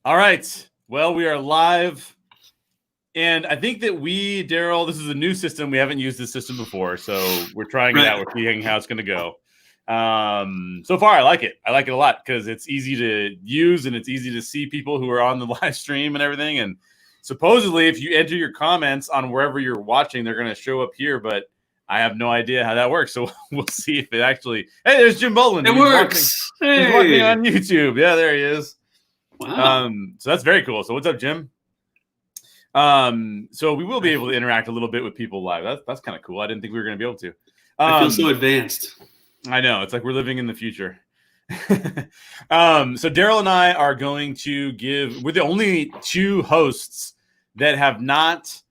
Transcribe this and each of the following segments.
All right. Well, we are live. And I think that Daryl, this is a new system. We haven't used this system before. So we're trying it out. We're seeing how it's going to go. So far, I like it. I like it a lot because it's easy to use and it's easy to see people who are on the live stream and everything. And supposedly, if you enter your comments on wherever you're watching, they're going to show up here. But I have no idea how that works. So we'll see if it actually. Hey, there's Jim Baldwin. It works. He's watching on YouTube. Yeah, there he is. Wow. So that's very cool. So what's up, Jim? So we will be able to interact a little bit with people live. That's kind of cool. I didn't think we were going to be able to. I feel so advanced. I know. It's like we're living in the future. So Daryl and I are going to we're the only two hosts that have not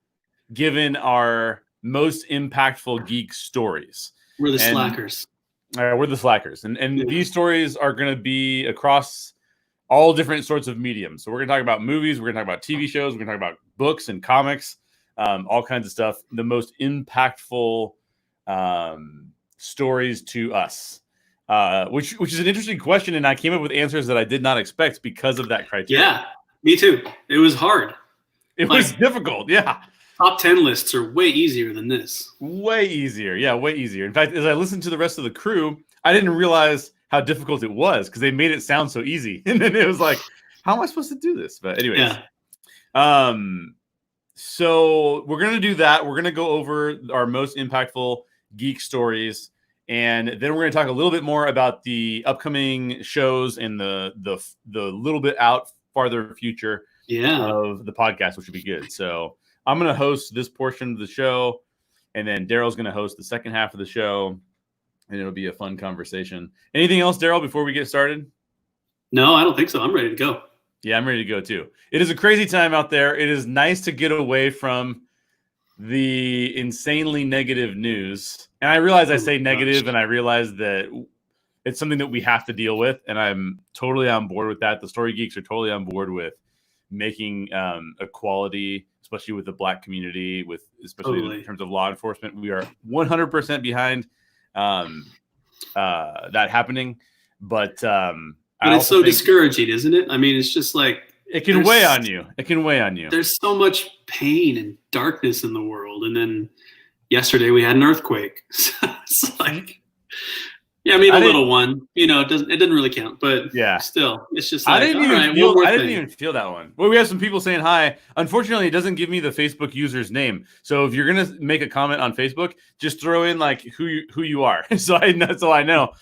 given our most impactful geek stories. We're the slackers. We're the slackers. And these stories are going to be across all different sorts of mediums. So we're going to talk about movies. We're going to talk about TV shows. We're going to talk about books and comics, all kinds of stuff. The most impactful stories to us, which is an interesting question. And I came up with answers that I did not expect because of that criteria. Yeah, me too. It was hard. It was difficult. Yeah. Top 10 lists are way easier than this. Way easier. Yeah, way easier. In fact, as I listened to the rest of the crew, I didn't realize how difficult it was because they made it sound so easy. And then it was like, how am I supposed to do this? But anyways, so we're going to do that. We're going to go over our most impactful geek stories. And then we're going to talk a little bit more about the upcoming shows and the little bit out farther future of the podcast, which would be good. So I'm going to host this portion of the show, and then Daryl's going to host the second half of the show. And it'll be a fun conversation. Anything else, Daryl, before we get started? No, I don't think so. I'm ready to go. Yeah, I'm ready to go too. It is a crazy time out there. It is nice to get away from the insanely negative news. And I realize I say negative, and I realize that it's something that we have to deal with. And I'm totally on board with that. The Story Geeks are totally on board with making equality, especially with the Black community, especially in terms of law enforcement. We are 100% behind that happening, but it's so discouraging, isn't it? I mean, it's just like it can weigh on you. It can weigh on you. There's so much pain and darkness in the world, and then yesterday we had an earthquake. So it's like, yeah, I mean, a little one. You know, it didn't really count, but still, it's just like, I didn't even feel that one. Well, we have some people saying hi. Unfortunately, it doesn't give me the Facebook user's name. So if you're gonna make a comment on Facebook, just throw in like who you are, so I know.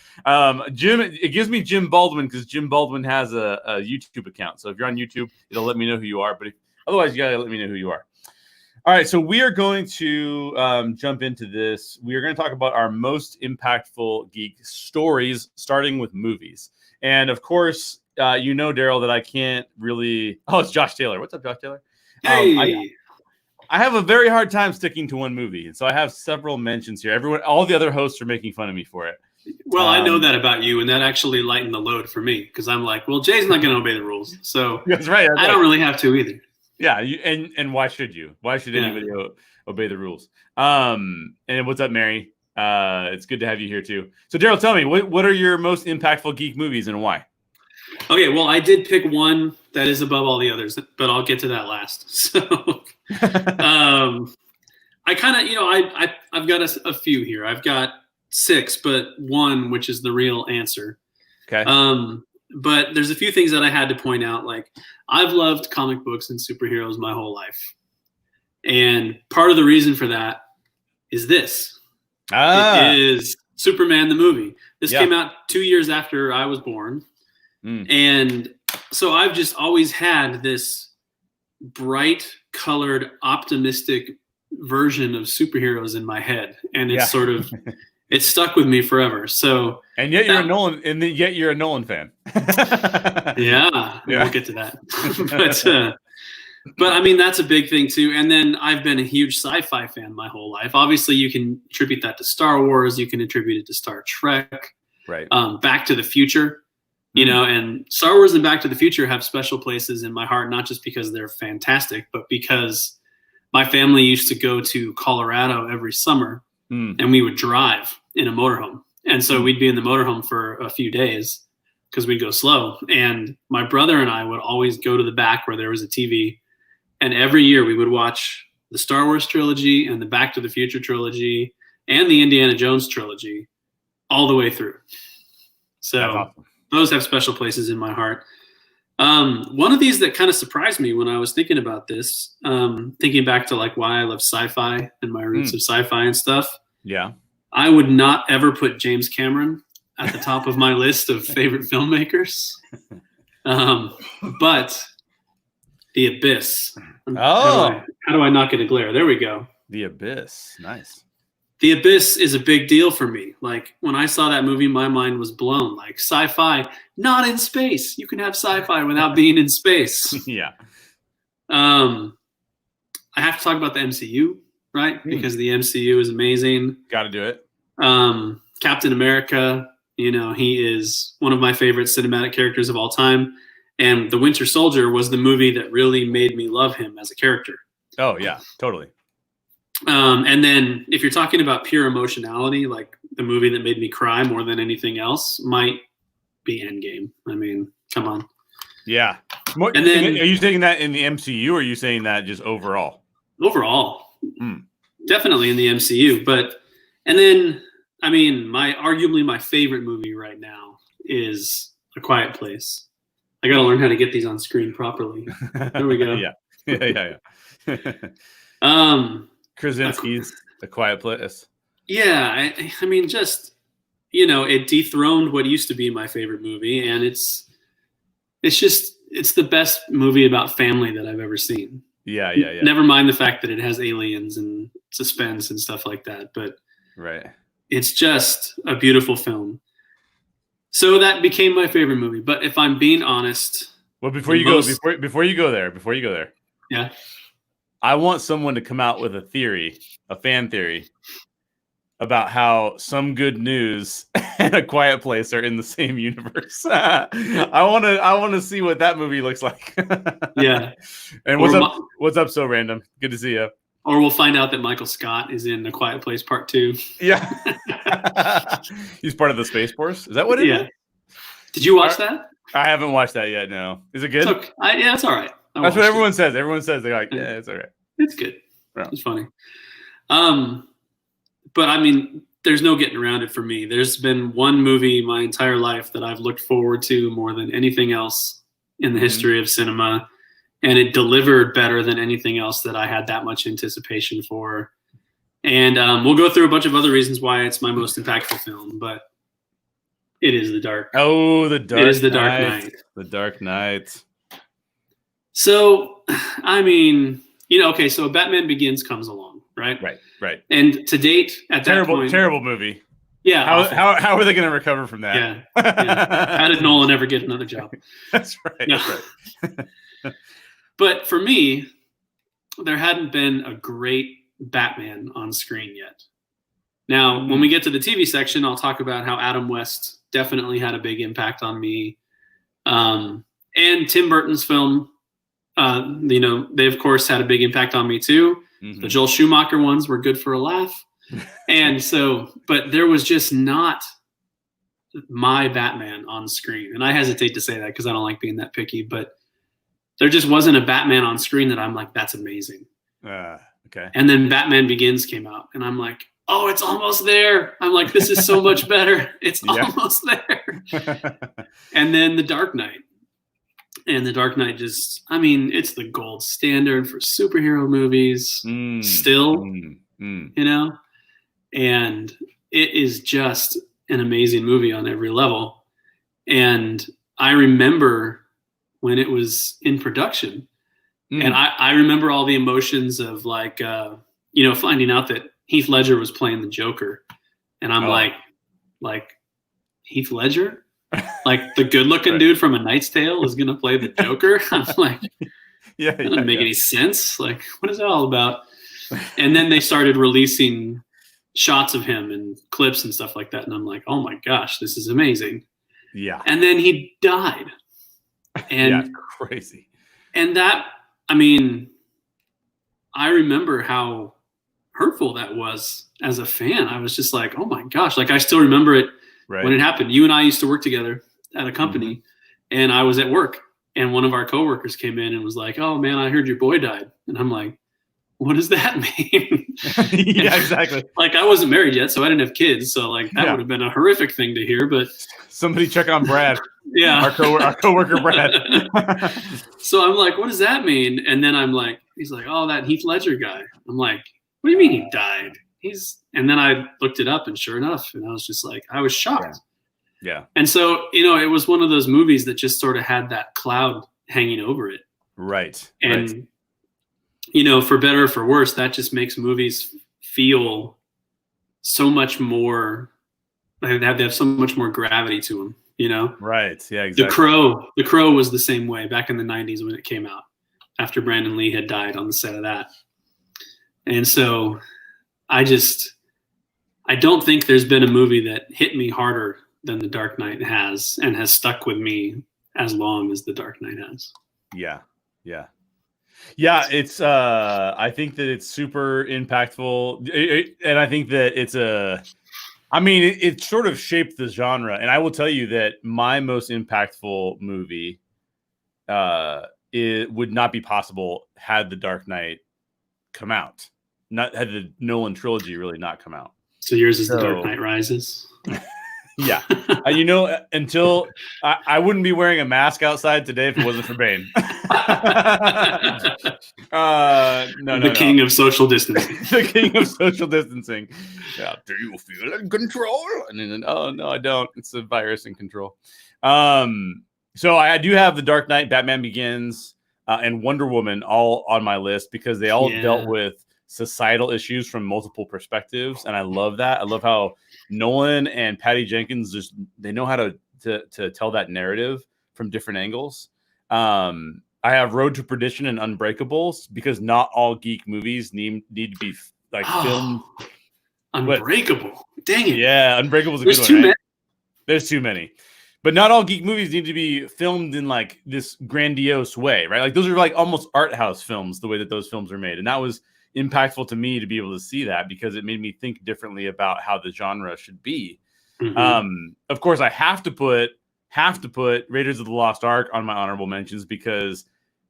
Jim, it gives me Jim Baldwin because Jim Baldwin has a YouTube account. So if you're on YouTube, it'll let me know who you are. But otherwise, you gotta let me know who you are. All right, so we are going to jump into this. We are going to talk about our most impactful geek stories, starting with movies. And of course, Daryl, that I can't really. Oh, it's Josh Taylor. What's up, Josh Taylor? Hey. I have a very hard time sticking to one movie, and so I have several mentions here. All the other hosts are making fun of me for it. Well, I know that about you, and that actually lightened the load for me because I'm like, well, Jay's not going to obey the rules, so that's right. I don't really have to either. Yeah, and why should you? Why should anybody obey the rules? And what's up, Mary? It's good to have you here too. So, Daryl, tell me, what are your most impactful geek movies and why? Okay, well, I did pick one that is above all the others, but I'll get to that last. So, I kind of, I've got a few here. I've got 6, but one which is the real answer. Okay. But there's a few things that I had to point out. Like, I've loved comic books and superheroes my whole life. And part of the reason for that is this. It is Superman the movie. This came out 2 years after I was born. And so I've just always had this bright colored, optimistic version of superheroes in my head. And it's sort of... It's stuck with me forever. So, and yet you're a Nolan fan. We'll get to that. But I mean, that's a big thing too. And then I've been a huge sci-fi fan my whole life. Obviously, you can attribute that to Star Wars. You can attribute it to Star Trek. Right. Back to the Future. You know, and Star Wars and Back to the Future have special places in my heart, not just because they're fantastic, but because my family used to go to Colorado every summer, and we would drive in a motorhome. And so we'd be in the motorhome for a few days because we'd go slow. And my brother and I would always go to the back where there was a TV. And every year we would watch the Star Wars trilogy and the Back to the Future trilogy and the Indiana Jones trilogy all the way through. So awesome. Those have special places in my heart. One of these that kind of surprised me when I was thinking about this, thinking back to like why I love sci-fi and my roots of sci-fi and stuff. Yeah. I would not ever put James Cameron at the top of my list of favorite filmmakers. But The Abyss. How do I not get a glare? There we go. The Abyss. Nice. The Abyss is a big deal for me. Like when I saw that movie, my mind was blown. Like sci-fi, not in space. You can have sci-fi without being in space. Yeah. I have to talk about the MCU, right? Because the MCU is amazing. Got to do it. Captain America, he is one of my favorite cinematic characters of all time. And The Winter Soldier was the movie that really made me love him as a character. Oh, yeah, totally. And then if you're talking about pure emotionality, like the movie that made me cry more than anything else might be Endgame. I mean, come on. Yeah. And then, are you saying that in the MCU or are you saying that just overall? Overall. Definitely in the MCU. And then, I mean, arguably my favorite movie right now is A Quiet Place. I got to learn how to get these on screen properly. There we go. Yeah. Krasinski's A Quiet Place. Yeah, I mean, just it dethroned what used to be my favorite movie, and it's the best movie about family that I've ever seen. Yeah. Never mind the fact that it has aliens and suspense and stuff like that, but right, it's just a beautiful film. So that became my favorite movie. But if I'm being honest, well, before you go there, yeah. I want someone to come out with a fan theory, about how Some Good News and A Quiet Place are in the same universe. I want to see what that movie looks like. Yeah. And what's up, So Random? Good to see you. Or we'll find out that Michael Scott is in A Quiet Place Part 2. Yeah. He's part of the Space Force. Is that what it is? Did you watch that? I haven't watched that yet, no. Is it good? It's all right. That's what everyone says. Everyone says they're like, yeah, it's all right. It's good. Yeah. It's funny. But I mean, there's no getting around it for me. There's been one movie my entire life that I've looked forward to more than anything else in the history of cinema. And it delivered better than anything else that I had that much anticipation for. And we'll go through a bunch of other reasons why it's my most impactful film, but it is The Dark. Oh, The Dark Knight. It is The Dark Knight. The Dark Knight. So, I mean, okay, so Batman Begins comes along, right? Right. And to date, at that point... Terrible movie. Yeah. How are they going to recover from that? Yeah. How did Nolan ever get another job? That's right. No. That's right. But for me, there hadn't been a great Batman on screen yet. Now, when we get to the TV section, I'll talk about how Adam West definitely had a big impact on me. And Tim Burton's film, they of course had a big impact on me too. The Joel Schumacher ones were good for a laugh. And so, but there was just not my Batman on screen. And I hesitate to say that because I don't like being that picky, but there just wasn't a Batman on screen that I'm like, that's amazing. Okay. And then Batman Begins came out and I'm like, oh, it's almost there. I'm like, this is so much better. It's almost there. And then The Dark Knight. And The Dark Knight just, I mean, it's the gold standard for superhero movies still, and it is just an amazing movie on every level. And I remember when it was in production and I remember all the emotions of like, finding out that Heath Ledger was playing the Joker. And I'm like Heath Ledger? Like the good-looking dude from A Knight's Tale is going to play the Joker? I'm like, that doesn't make any sense. Like, what is that all about? And then they started releasing shots of him and clips and stuff like that. And I'm like, oh my gosh, this is amazing. Yeah. And then he died. And crazy. And that, I mean, I remember how hurtful that was as a fan. I was just like, oh my gosh. Like I still remember it when it happened. You and I used to work together at a company, and I was at work, and one of our coworkers came in and was like, "Oh man, I heard your boy died," and I'm like, "What does that mean?" Yeah, exactly. Like, I wasn't married yet, so I didn't have kids, so like that would have been a horrific thing to hear. But somebody check on Brad. Yeah, our coworker Brad. So I'm like, "What does that mean?" And then I'm like, he's like, "Oh, that Heath Ledger guy." I'm like, "What do you mean he died?" And then I looked it up, and sure enough, and I was just like, I was shocked. Yeah. And so, it was one of those movies that just sort of had that cloud hanging over it. Right. And, for better or for worse, that just makes movies feel so much more, they have so much more gravity to them, Right. Yeah, exactly. The Crow was the same way back in the 90s when it came out, after Brandon Lee had died on the set of that. And so I don't think there's been a movie that hit me harder than The Dark Knight has, and has stuck with me as long as The Dark Knight has. Yeah. Yeah. Yeah. It's, I think that it's super impactful. And I think that it sort of shaped the genre. And I will tell you that my most impactful movie, it would not be possible had The Dark Knight come out. Not had the Nolan trilogy really not come out. So yours is The Dark Knight Rises. Yeah. Until I wouldn't be wearing a mask outside today if it wasn't for Bane. The king of social distancing. The king of social distancing. Yeah. Do you feel in control? And then, oh no, I don't. It's a virus in control. So I do have The Dark Knight, Batman Begins, and Wonder Woman all on my list because they all dealt with societal issues from multiple perspectives, and I love that. I love how Nolan and Patty Jenkins they know how to tell that narrative from different angles. I have Road to Perdition and Unbreakables because not all geek movies need to be like filmed. Unbreakable, dang it! Yeah, Unbreakable is a good one. Right? There's too many. But not all geek movies need to be filmed in like this grandiose way, right? Like those are like almost art house films, the way that those films are made, and that was impactful to me to be able to see that because it made me think differently about how the genre should be. Of course, I have to put Raiders of the Lost Ark on my honorable mentions because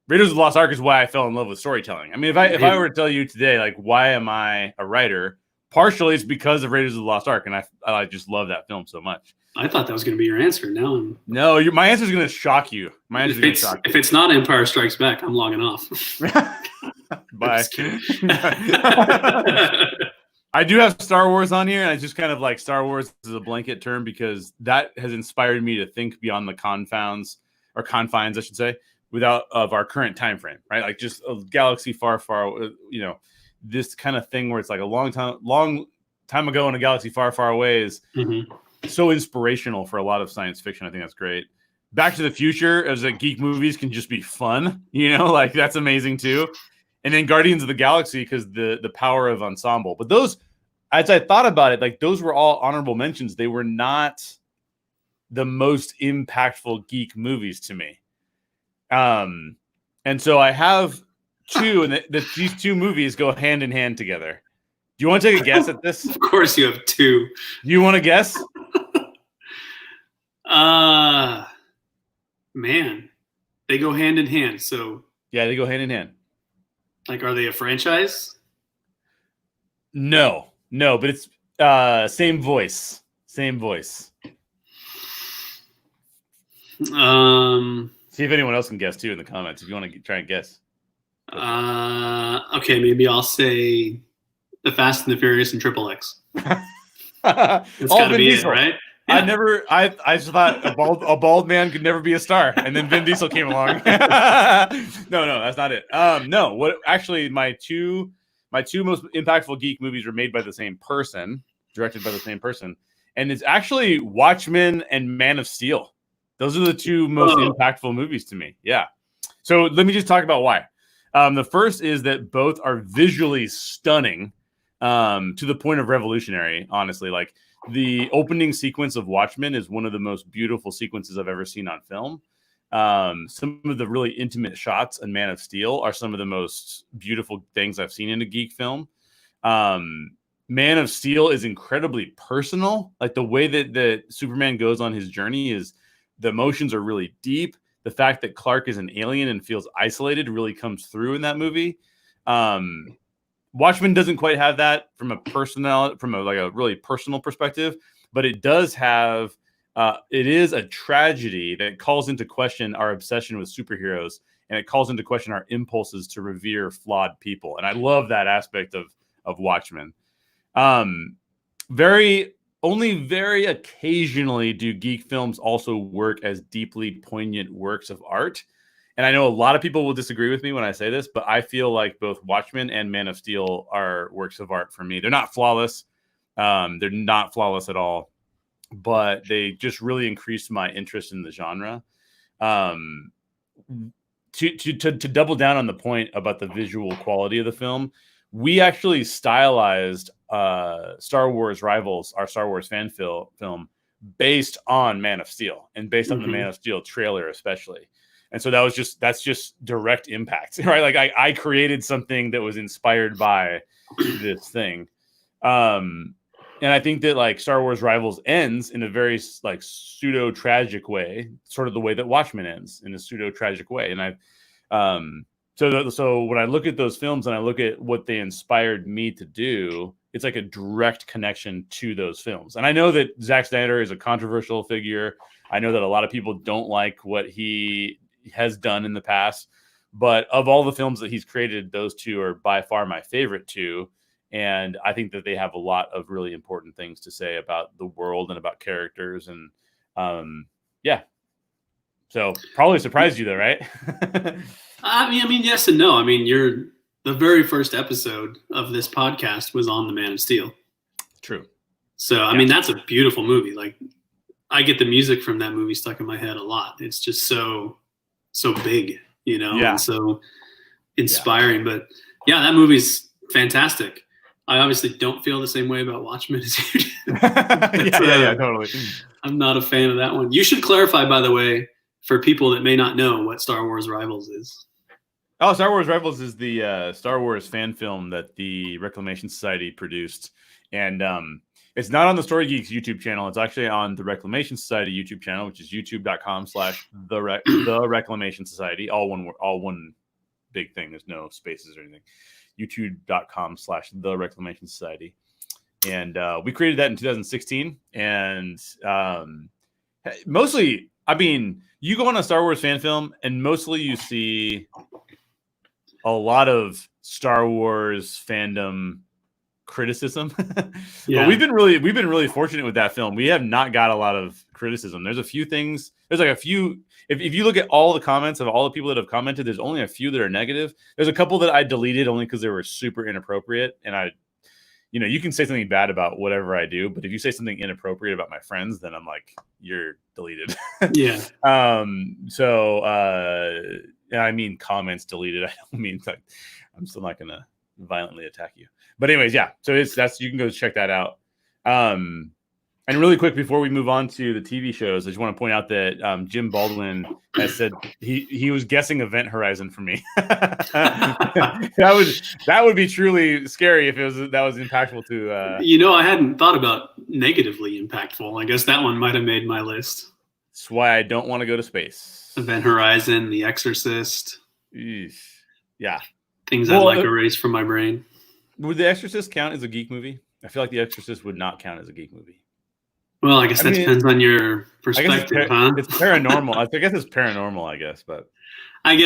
Raiders of the Lost Ark is why I fell in love with storytelling. I mean, if I were to tell you today, like, why am I a writer? Partially, it's because of Raiders of the Lost Ark, and I just love that film so much. I thought that was going to be your answer. No, my answer is going to shock you. If it's not Empire Strikes Back, I'm logging off. Bye. I do have Star Wars on here, and I just kind of like Star Wars as a blanket term because that has inspired me to think beyond the confines, I should say, of our current time frame, right? Like just a galaxy far, far, this kind of thing where it's like a long time ago in a galaxy far, far away is so inspirational for a lot of science fiction. I think that's great. Back to the Future as a geek movies can just be fun, like that's amazing too. And then Guardians of the Galaxy because the power of ensemble. But those, as I thought about it, like those were all honorable mentions. They were not the most impactful geek movies to me. And so I have two, and these two movies go hand in hand together. Do you want to take a guess at this? Of course you have two. You want to guess? Man, they go hand in hand. So yeah, they go hand in hand. Like, are they a franchise? No, but it's same voice. See if anyone else can guess too in the comments if you want to try and guess. Okay, maybe I'll say The Fast and the Furious and Triple X. It's got to be it, right? Yeah. I just thought a bald man could never be a star, and then Vin Diesel came along. No, that's not it. No, what actually my two most impactful geek movies were made by the same person, directed by the same person, and it's actually Watchmen and Man of Steel. Those are the two most impactful movies to me. Yeah. So let me just talk about why. The first is that both are visually stunning, to the point of revolutionary, honestly. Like the opening sequence of Watchmen is one of the most beautiful sequences I've ever seen on film. Some of the really intimate shots in Man of Steel are some of the most beautiful things I've seen in a geek film. Man of Steel is incredibly personal. Like the way that Superman goes on his journey is The emotions are really deep. The fact that Clark is an alien and feels isolated really comes through in that movie. Watchmen doesn't quite have that from a really personal perspective, but it does have. It is a tragedy that calls into question our obsession with superheroes, and it calls into question our impulses to revere flawed people. And I love that aspect of Watchmen. Only very occasionally do geek films also work as deeply poignant works of art. And I know a lot of people will disagree with me when I say this, but I feel like both Watchmen and Man of Steel are works of art for me. They're not flawless. They're not flawless at all, but they just really increased my interest in the genre. To double down on the point about the visual quality of the film, we actually stylized Star Wars Rivals, our Star Wars fan film, based on Man of Steel and based on the Man of Steel trailer, especially. And so that's just direct impact, right? Like I created something that was inspired by this thing. And I think that like Star Wars Rivals ends in a very like pseudo tragic way, sort of the way that Watchmen ends in a pseudo tragic way. And so when I look at those films and I look at what they inspired me to do, it's like a direct connection to those films. And I know that Zack Snyder is a controversial figure. I know that a lot of people don't like what he has done in the past, but of all the films that he's created, those two are by far my favorite two. And I think that they have a lot of really important things to say about the world and about characters. And so probably surprised you though, right? I mean, yes and no. I mean, the very first episode of this podcast was on the Man of Steel. True. So, I mean, that's a beautiful movie. Like, I get the music from that movie stuck in my head a lot. It's just so big, and so inspiring. But yeah, that movie's fantastic. I obviously don't feel the same way about Watchmen as you do. Yeah, totally. I'm not a fan of that one. You should clarify, by the way, for people that may not know what Star Wars Rivals is. Oh, Star Wars Rivals is the Star Wars fan film that the Reclamation Society produced. And it's not on the Story Geeks YouTube channel. It's actually on the Reclamation Society YouTube channel, which is youtube.com/the Reclamation Society. All one big thing. There's no spaces or anything. youtube.com/the Reclamation Society. And we created that in 2016. And mostly, I mean, you go on a Star Wars fan film and mostly you see a lot of Star Wars fandom criticism. Yeah. But we've been really fortunate with that film. We have not got a lot of criticism. There's a few things. There's like a few. If you look at all the comments of all the people that have commented, there's only a few that are negative. There's a couple that I deleted only because they were super inappropriate. And you can say something bad about whatever I do, but if you say something inappropriate about my friends, then I'm like, you're deleted. Yeah. I mean comments deleted. I don't mean like I'm still not gonna violently attack you. But anyways, yeah. So you can go check that out. And really quick before we move on to the TV shows, I just want to point out that Jim Baldwin has said he was guessing Event Horizon for me. that would be truly scary if that was impactful to. I hadn't thought about negatively impactful. I guess that one might have made my list. That's why I don't want to go to space. Event Horizon, The Exorcist. Eesh. Yeah. Things I'd like erased from my brain. Would The Exorcist count as a geek movie? I feel like The Exorcist would not count as a geek movie. Well, I guess that depends on your perspective, huh? It's paranormal. I guess it's paranormal, but I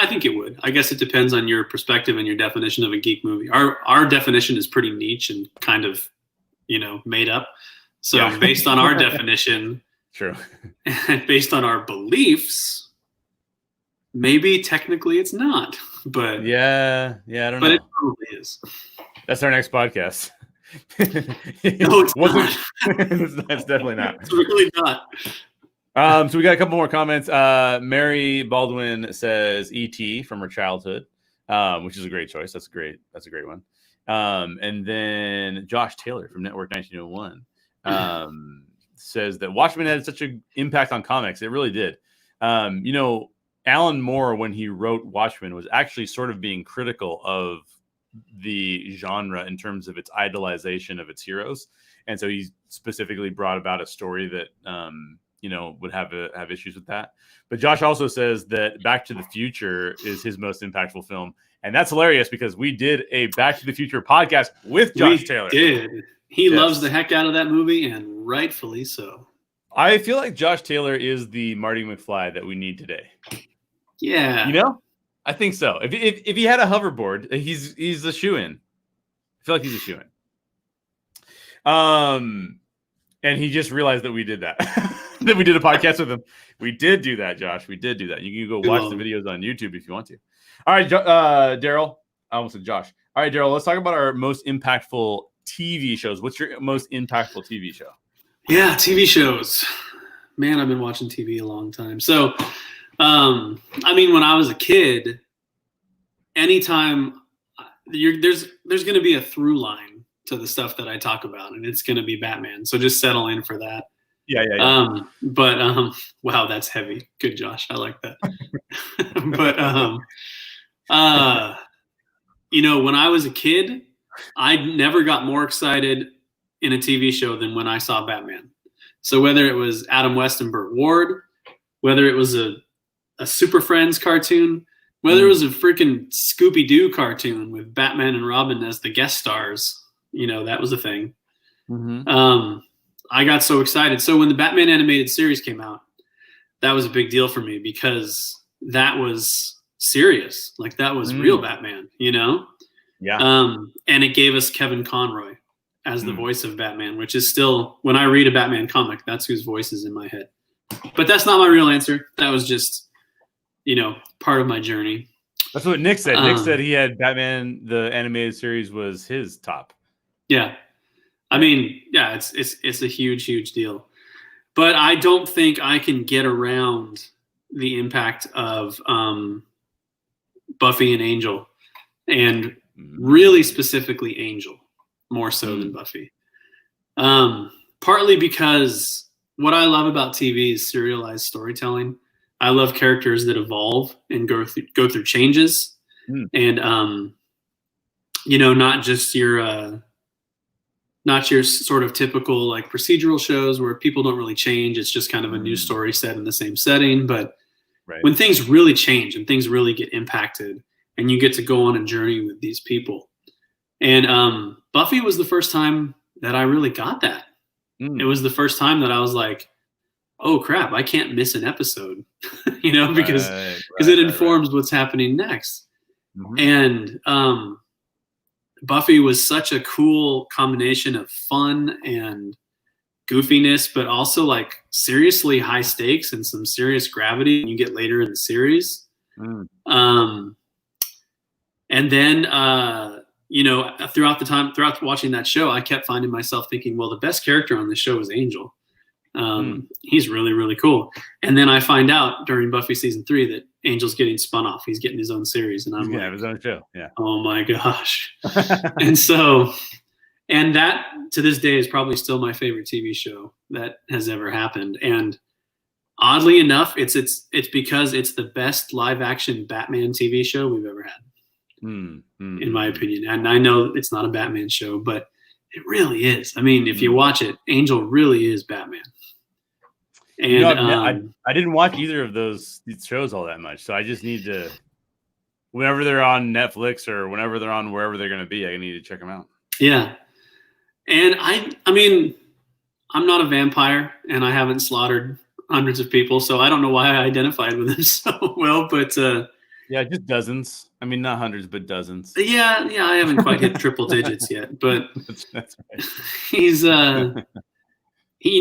think it would. I guess it depends on your perspective and your definition of a geek movie. Our definition is pretty niche and kind of, made up. So based on our definition, true, and based on our beliefs, maybe technically it's not. But yeah, I don't know. But it probably is. That's our next podcast. No, it's not. That's definitely not. It's really not. So we got a couple more comments. Mary Baldwin says E.T. from her childhood, which is a great choice. That's a great one. And then Josh Taylor from Network 1901 says that Watchmen had such an impact on comics. It really did. Alan Moore, when he wrote Watchmen, was actually sort of being critical of the genre in terms of its idolization of its heroes. And so he specifically brought about a story that would have issues with that. But Josh also says that Back to the Future is his most impactful film. And that's hilarious because we did a Back to the Future podcast with Josh Taylor. He loves the heck out of that movie, and rightfully so. I feel like Josh Taylor is the Marty McFly that we need today. Yeah. I think so. If he had a hoverboard, he's a shoo-in. I feel like he's a shoo-in. And he just realized that we did that. That we did a podcast with him. We did do that, Josh. We did do that. You can go watch the videos on YouTube if you want to. All right, Daryl. I almost said Josh. All right, Daryl, let's talk about our most impactful TV shows. What's your most impactful TV show? Yeah, TV shows. Man, I've been watching TV a long time. So, when I was a kid, anytime there's going to be a through line to the stuff that I talk about, and it's going to be Batman. So just settle in for that. Yeah. Wow, that's heavy. Good, Josh. I like that. But when I was a kid, I never got more excited in a TV show than when I saw Batman. So whether it was Adam West and Burt Ward, whether it was a Super Friends cartoon, whether it was a freaking Scooby-Doo cartoon with Batman and Robin as the guest stars, that was a thing. Mm-hmm. I got so excited. So when the Batman animated series came out, that was a big deal for me because that was serious. Like that was real Batman, Yeah. And it gave us Kevin Conroy as the voice of Batman, which is still, when I read a Batman comic, that's whose voice is in my head. But that's not my real answer. That was just, part of my journey. That's what Nick said. Nick said he had Batman, the animated series was his top. Yeah. It's a huge, huge deal. But I don't think I can get around the impact of Buffy and Angel, and really specifically Angel, more so than Buffy. Partly because what I love about TV is serialized storytelling. I love characters that evolve and go through changes, and not your sort of typical like procedural shows where people don't really change. It's just kind of a new story set in the same setting. But when things really change and things really get impacted, and you get to go on a journey with these people, and Buffy was the first time that I really got that. It was the first time that I was like, oh crap, I can't miss an episode, because it informs what's happening next. And Buffy was such a cool combination of fun and goofiness, but also like seriously high stakes and some serious gravity when you get later in the series. And then, throughout watching that show, I kept finding myself thinking, well, the best character on the show is Angel. He's really, really cool. And then I find out during Buffy season 3 that Angel's getting spun off. He's getting his own series. And I'm like, his own show. Yeah. Oh my gosh. And that to this day is probably still my favorite TV show that has ever happened. And oddly enough, it's because it's the best live action Batman TV show we've ever had. In my opinion. And I know it's not a Batman show, but it really is. I mean, if you watch it, Angel really is Batman. And I didn't watch either of those shows all that much, so I just need to, whenever they're on Netflix or whenever they're on wherever they're going to be, I need to check them out. Yeah, and I mean, I'm not a vampire, and I haven't slaughtered hundreds of people, so I don't know why I identified with him so well. But yeah, just dozens. I mean, not hundreds, but dozens. Yeah, I haven't quite hit triple digits yet, but that's right. He's he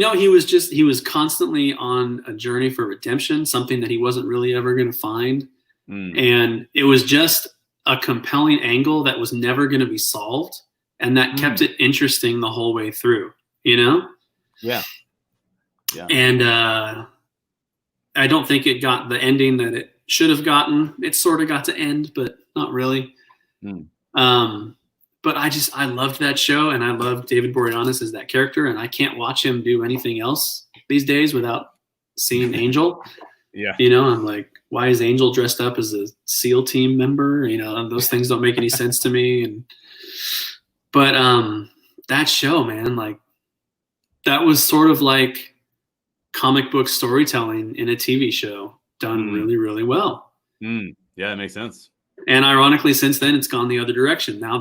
was constantly on a journey for redemption, something that he wasn't really ever going to find. And it was just a compelling angle that was never going to be solved. And that kept it interesting the whole way through, Yeah. And I don't think it got the ending that it should have gotten. It sort of got to end, but not really. But I loved that show, and I love David Boreanaz as that character, and I can't watch him do anything else these days without seeing Angel. Yeah. I'm like, why is Angel dressed up as a SEAL team member? Those things don't make any sense to me. But that show, man, like that was sort of like comic book storytelling in a TV show done really, really well. Yeah, that makes sense. And ironically, since then, it's gone the other direction. Now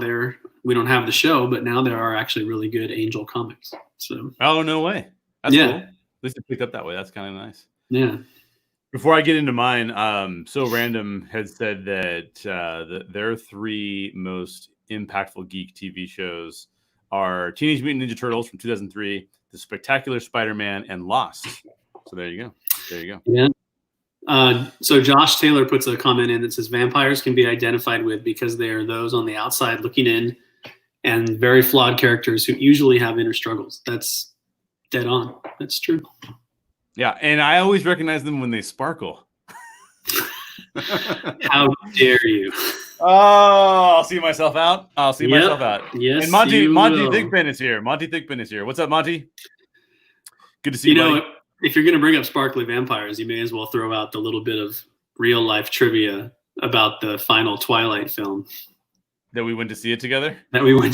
we don't have the show, but now there are actually really good Angel comics. So. Oh, no way. That's cool. At least it picked up that way. That's kind of nice. Yeah. Before I get into mine, So Random had said that their 3 most impactful geek TV shows are Teenage Mutant Ninja Turtles from 2003, The Spectacular Spider-Man, and Lost. So there you go. Yeah. So Josh Taylor puts a comment in that says vampires can be identified with because they are those on the outside looking in and very flawed characters who usually have inner struggles. That's dead on. That's true. Yeah, and I always recognize them when they sparkle. How dare you? Oh, I'll see myself out. Myself out. Yes, and Monty Thigpen is here. Monty Thigpen is here. What's up, Monty? Good to see you. You know, if you're going to bring up sparkly vampires, you may as well throw out the little bit of real life trivia about the final Twilight film. That we went to see it together? With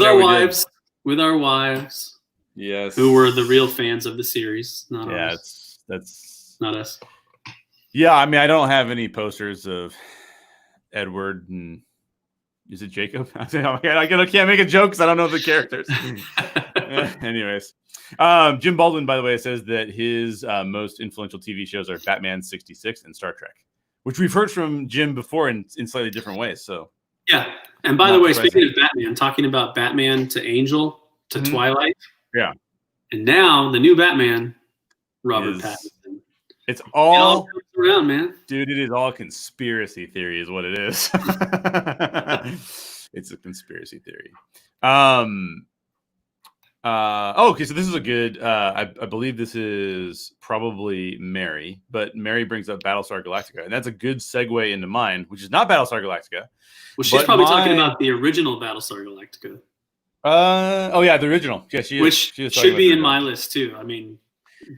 our wives. With our wives. Yes. Who were the real fans of the series, not us. That's not us. Yeah, I mean, I don't have any posters of Edward and is it Jacob? I can't make a joke because I don't know the characters. Anyways, Jim Baldwin, by the way, says that his most influential TV shows are Batman 66 and Star Trek, which we've heard from Jim before in slightly different ways. So yeah, and by the way, speaking of Batman, talking about Batman to Angel to Twilight. Yeah. And now the new Batman, Robert Pattinson. It all comes around, man. Dude, it is all conspiracy theory is what it is. It's a conspiracy theory. Okay, so this is a good I believe this is probably Mary, but Mary brings up Battlestar Galactica, and that's a good segue into mine, which is not Battlestar Galactica. Well, she's probably talking about the original Battlestar Galactica. The original. Yeah, she is. Which she is should be in my list too. I mean,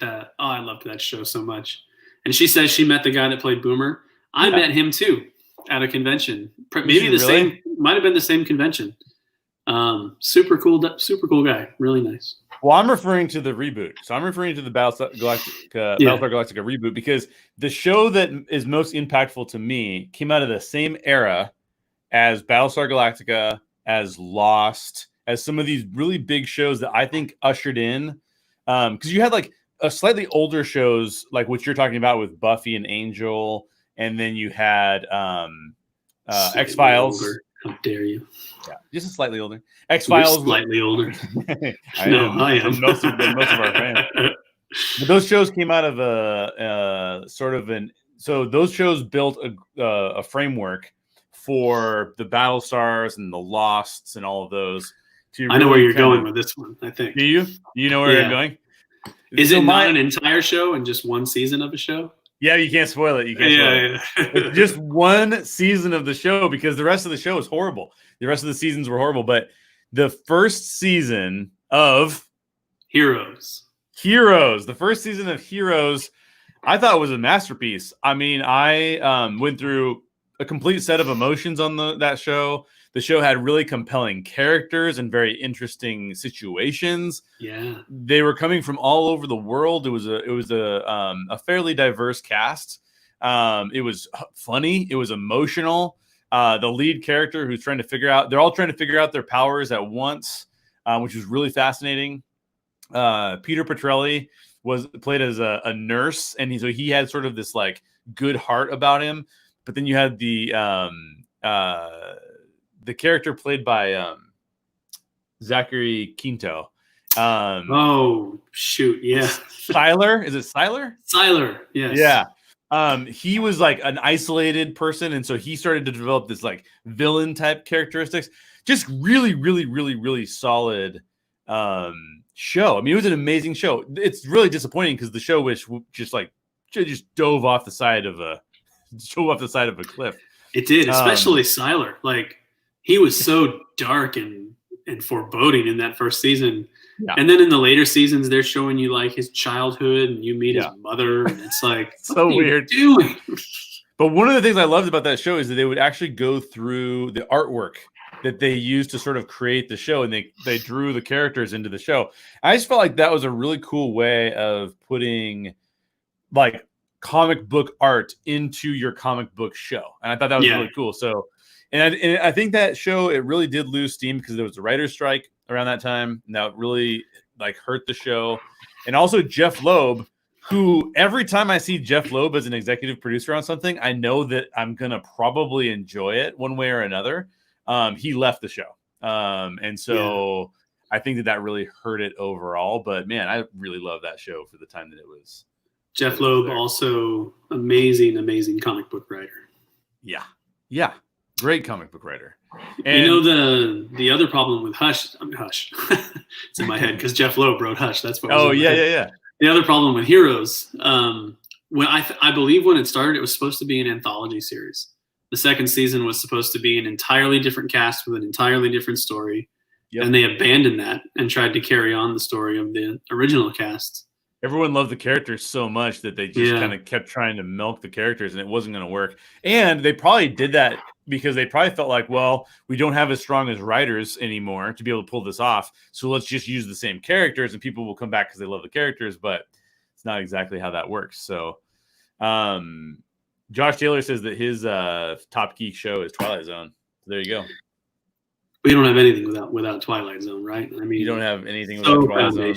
I loved that show so much. And she says she met the guy that played Boomer. I met him too at a convention. Maybe same. Might have been the same convention. Super cool guy. Really nice. Well, I'm referring to the reboot. So I'm referring to the Battlestar Galactica reboot because the show that is most impactful to me came out of the same era as Battlestar Galactica, as Lost, as some of these really big shows that I think ushered in. Because you had like a slightly older shows like what you're talking about with Buffy and Angel, and then you had X-Files. How dare you? Yeah, just a slightly older. X-Files. You're slightly older. I am. Most of our fans. But those shows came out of so those shows built a framework for the Battlestars and the Losts and all of those. I know where you're going with this one, I think. Do you? You know where I'm going? Is it not an entire show and just one season of a show? Yeah, you can't spoil it. It's just one season of the show because the rest of the show is horrible. The rest of the seasons were horrible. But the first season of Heroes, the first season of Heroes, I thought was a masterpiece. I mean, I went through a complete set of emotions on that show. The show had really compelling characters and very interesting situations. Yeah, they were coming from all over the world. It was a fairly diverse cast. It was funny. It was emotional. The lead character they're all trying to figure out their powers at once, which was really fascinating. Peter Petrelli played as a nurse, and he had sort of this like good heart about him. But then you had the character played by Zachary Quinto. Oh, shoot. Yeah. Siler? Is it Siler? Siler, yes. Yeah. He was like an isolated person. And so he started to develop this like villain type characteristics. Just really, really, really, really solid show. I mean, it was an amazing show. It's really disappointing because the show just dove off the side of a cliff. It did, especially Siler. Like, he was so dark and foreboding in that first season. Yeah. And then in the later seasons, they're showing you like his childhood and you meet his mother. And it's like, so weird. Doing? But one of the things I loved about that show is that they would actually go through the artwork that they used to sort of create the show, and they drew the characters into the show. I just felt like that was a really cool way of putting like comic book art into your comic book show, and I thought that was really cool. So, and I think that show, it really did lose steam because there was a writer's strike around that time, and that really like hurt the show. And also Jeff Loeb, who every time I see Jeff Loeb as an executive producer on something, I know that I'm gonna probably enjoy it one way or another. He left the show, and so I think that really hurt it overall. But man, I really love that show for the time that it was. Jeff Loeb, also amazing comic book writer. Yeah, great comic book writer. And you know the other problem with Hush. It's in my head because Jeff Loeb wrote Hush. That's what. Yeah. The other problem with Heroes, when I believe when it started, it was supposed to be an anthology series. The second season was supposed to be an entirely different cast with an entirely different story, and they abandoned that and tried to carry on the story of the original cast. Everyone loved the characters so much that they just kind of kept trying to milk the characters, and it wasn't going to work. And they probably did that because they probably felt like, well, we don't have as strong as writers anymore to be able to pull this off, so let's just use the same characters and people will come back because they love the characters. But it's not exactly how that works. So Josh Taylor says that his top geek show is Twilight Zone. So there you go. We don't have anything without Twilight Zone, right? I mean, you don't have anything without Twilight Zone.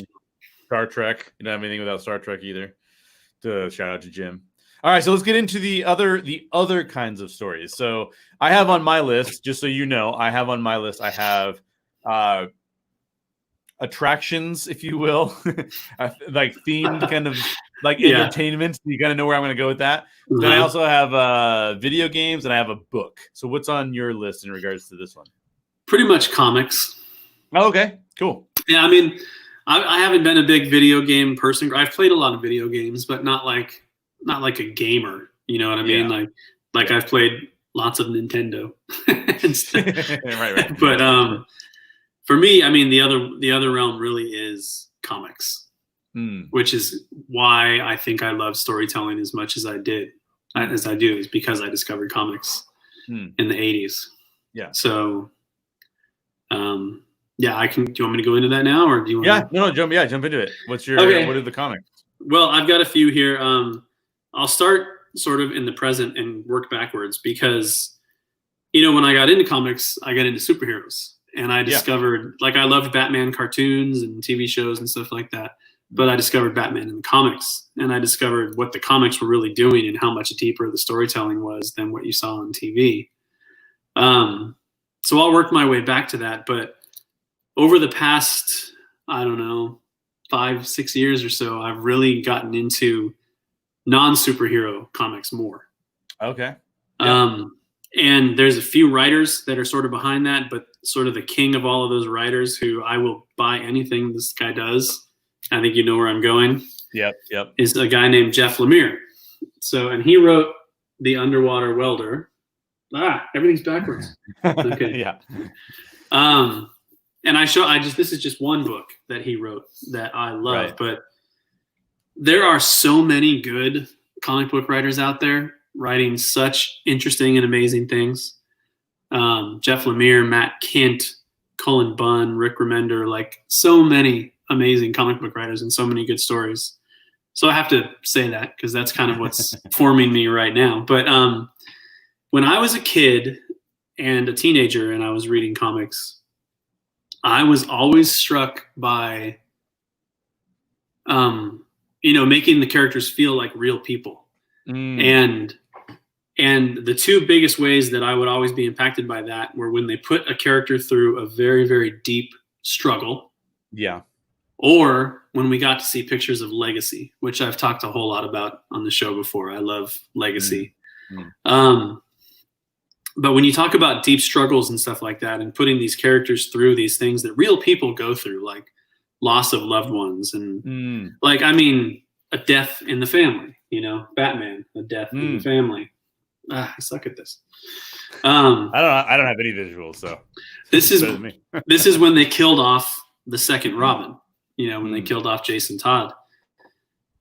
Star Trek. You don't have anything without Star Trek either. To shout out to Jim. All right, so let's get into the other kinds of stories. So I have on my list, just so you know, I have attractions, if you will, like themed kind of like entertainment. You got to know where I'm going to go with that. Mm-hmm. Then I also have video games, and I have a book. So what's on your list in regards to this one? Pretty much comics. Oh, okay, cool. Yeah, I mean, I haven't been a big video game person. I've played a lot of video games, but not like a gamer. You know what I mean? Like I've played lots of Nintendo. right. But for me, I mean, the other realm really is comics, which is why I think I love storytelling as much as I do, is because I discovered comics in the 80s. Yeah. So, I can. Do you want me to go into that now, or do you want? Jump into it. What's your? Okay. What are the comics? Well, I've got a few here. I'll start sort of in the present and work backwards because, when I got into comics, I got into superheroes, and I discovered I loved Batman cartoons and TV shows and stuff like that. But I discovered Batman in the comics, and I discovered what the comics were really doing and how much deeper the storytelling was than what you saw on TV. So I'll work my way back to that, but over the past, 5-6 years or so, I've really gotten into non-superhero comics more. Okay. Yeah. And there's a few writers that are sort of behind that, but sort of the king of all of those writers who I will buy anything this guy does. I think you know where I'm going. Yep. Is a guy named Jeff Lemire. So, and he wrote The Underwater Welder. Everything's backwards. Okay. Yeah. And this is just one book that he wrote that I love, but there are so many good comic book writers out there writing such interesting and amazing things. Jeff Lemire, Matt Kint, Cullen Bunn, Rick Remender, like so many amazing comic book writers and so many good stories. So I have to say that because that's kind of what's forming me right now. But when I was a kid and a teenager and I was reading comics, I was always struck by, making the characters feel like real people. And the two biggest ways that I would always be impacted by that were when they put a character through a very, very deep struggle. Yeah. Or when we got to see pictures of legacy, which I've talked a whole lot about on the show before. I love legacy. But when you talk about deep struggles and stuff like that and putting these characters through these things that real people go through, like loss of loved ones and a death in the family, Batman, a death in the family. I suck at this. I don't have any visuals, so this is when they killed off the second Robin, when they killed off Jason Todd.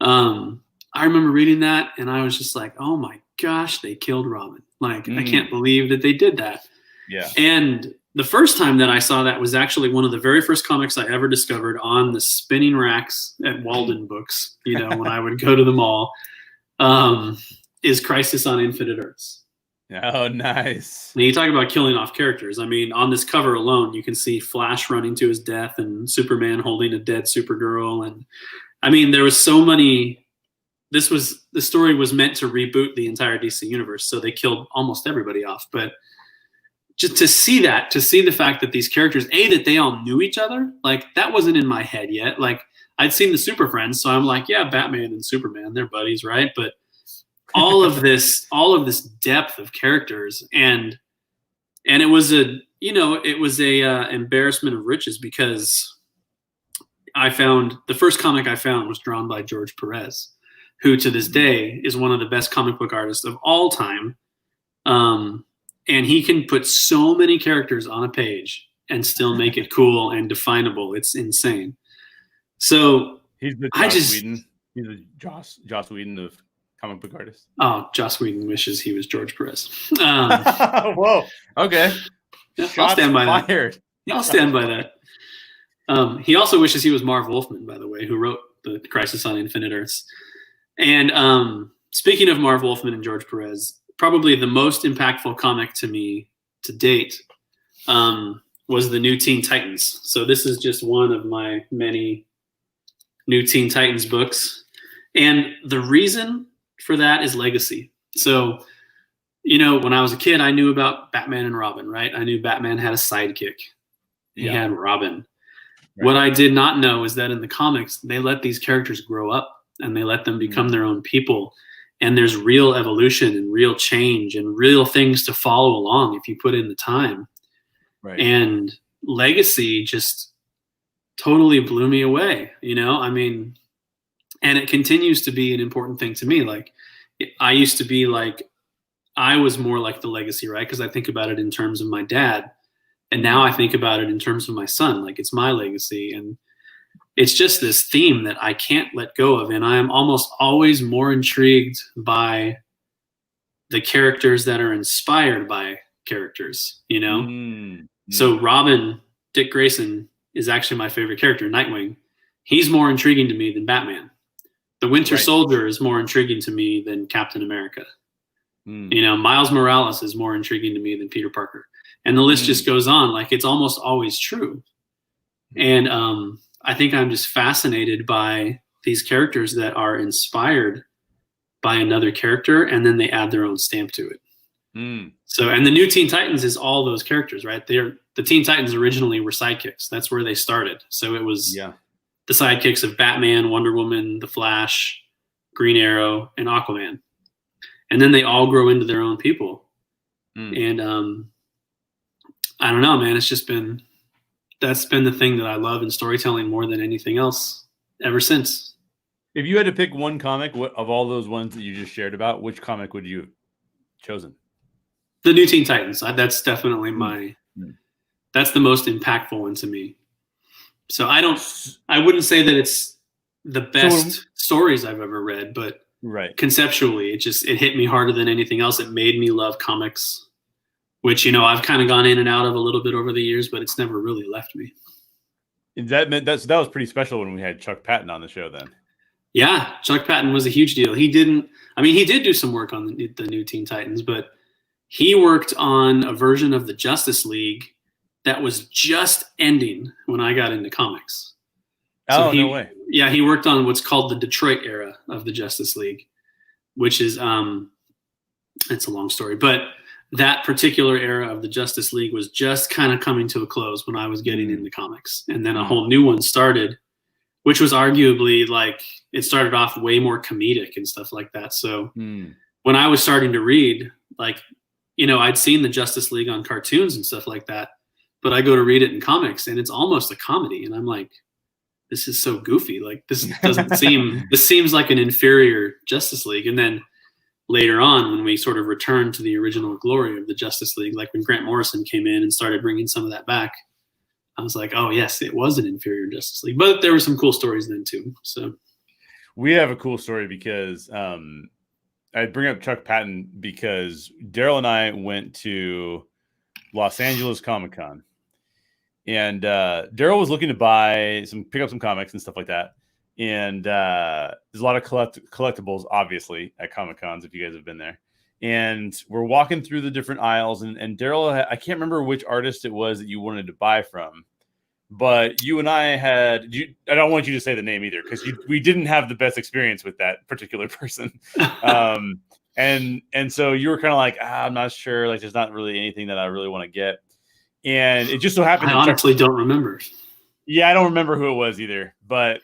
I remember reading that and I was just like, oh my gosh, they killed Robin. I can't believe that they did that. Yeah. And the first time that I saw that was actually one of the very first comics I ever discovered on the spinning racks at Walden Books, you know, when I would go to the mall, is Crisis on Infinite Earths. Oh, nice. And you talk about killing off characters. I mean, on this cover alone, you can see Flash running to his death and Superman holding a dead Supergirl. And I mean, there was so many. The story was meant to reboot the entire DC universe, so they killed almost everybody off. But just to see the fact that these characters, that they all knew each other, like that wasn't in my head yet. Like I'd seen the Super Friends, so I'm like, yeah, Batman and Superman, they're buddies, right? But all of this depth of characters, and it was a embarrassment of riches, because I found the first comic I found was drawn by George Perez, who to this day is one of the best comic book artists of all time. And he can put so many characters on a page and still make it cool and definable. It's insane. So he's the Whedon. He's the Joss Whedon of comic book artists. Oh, Joss Whedon wishes he was George Perez. Whoa. Okay. Yeah, I'll stand by that. I'll stand by that. He also wishes he was Marv Wolfman, by the way, who wrote the Crisis on Infinite Earths. And speaking of Marv Wolfman and George Perez, probably the most impactful comic to me to date was the New Teen Titans. So this is just one of my many New Teen Titans books. And the reason for that is legacy. So, you know, when I was a kid, I knew about Batman and Robin, right? I knew Batman had a sidekick. He had Robin. Right. What I did not know is that in the comics, they let these characters grow up and they let them become their own people. And there's real evolution and real change and real things to follow along if you put in the time. Right. And legacy just totally blew me away, you know? I mean, and it continues to be an important thing to me. Like, I used to be like, I was more like the legacy, right? Because I think about it in terms of my dad. And now I think about it in terms of my son. Like, it's my legacy. And it's just this theme that I can't let go of. And I am almost always more intrigued by the characters that are inspired by characters, you know? Mm-hmm. So Robin, Dick Grayson, is actually my favorite character, Nightwing. He's more intriguing to me than Batman. The Winter Soldier is more intriguing to me than Captain America. You know, Miles Morales is more intriguing to me than Peter Parker. And the list just goes on. Like, it's almost always true. And I think I'm just fascinated by these characters that are inspired by another character, and then they add their own stamp to it. So, and the New Teen Titans is all those characters, right? The Teen Titans originally were sidekicks. That's where they started. So it was the sidekicks of Batman, Wonder Woman, The Flash, Green Arrow, and Aquaman. And then they all grow into their own people. And I don't know, man. It's just that's been the thing that I love in storytelling more than anything else ever since. If you had to pick one comic of all those ones that you just shared about, which comic would you have chosen? The New Teen Titans. That's definitely that's the most impactful one to me. So I wouldn't say that it's the best stories I've ever read, but conceptually, it hit me harder than anything else. It made me love comics, which, you know, I've kind of gone in and out of a little bit over the years, but it's never really left me. That was pretty special when we had Chuck Patton on the show then. Yeah, Chuck Patton was a huge deal. He did do some work on the New Teen Titans, but he worked on a version of the Justice League that was just ending when I got into comics. No way. Yeah, he worked on what's called the Detroit era of the Justice League, which is it's a long story, but that particular era of the Justice League was just kind of coming to a close when I was getting into comics. And then a whole new one started, which was arguably, like, it started off way more comedic and stuff like that. So when I was starting to read, like, you know, I'd seen the Justice League on cartoons and stuff like that, but I go to read it in comics and it's almost a comedy. And I'm like, this is so goofy. Like, this seems like an inferior Justice League. And then later on, when we sort of returned to the original glory of the Justice League, like when Grant Morrison came in and started bringing some of that back, I was like, oh yes, it was an inferior Justice League, but there were some cool stories then too. So we have a cool story because I bring up Chuck Patton because Daryl and I went to Los Angeles Comic-Con. And Daryl was looking to pick up some comics and stuff like that. And there's a lot of collectibles, obviously, at Comic-Cons, if you guys have been there. And we're walking through the different aisles. And Daryl, I can't remember which artist it was that you wanted to buy from. But you and I I don't want you to say the name either, because we didn't have the best experience with that particular person. And so you were kind of like, I'm not sure. Like, there's not really anything that I really want to get. And it just so happened. I honestly don't remember. Yeah, I don't remember who it was either. But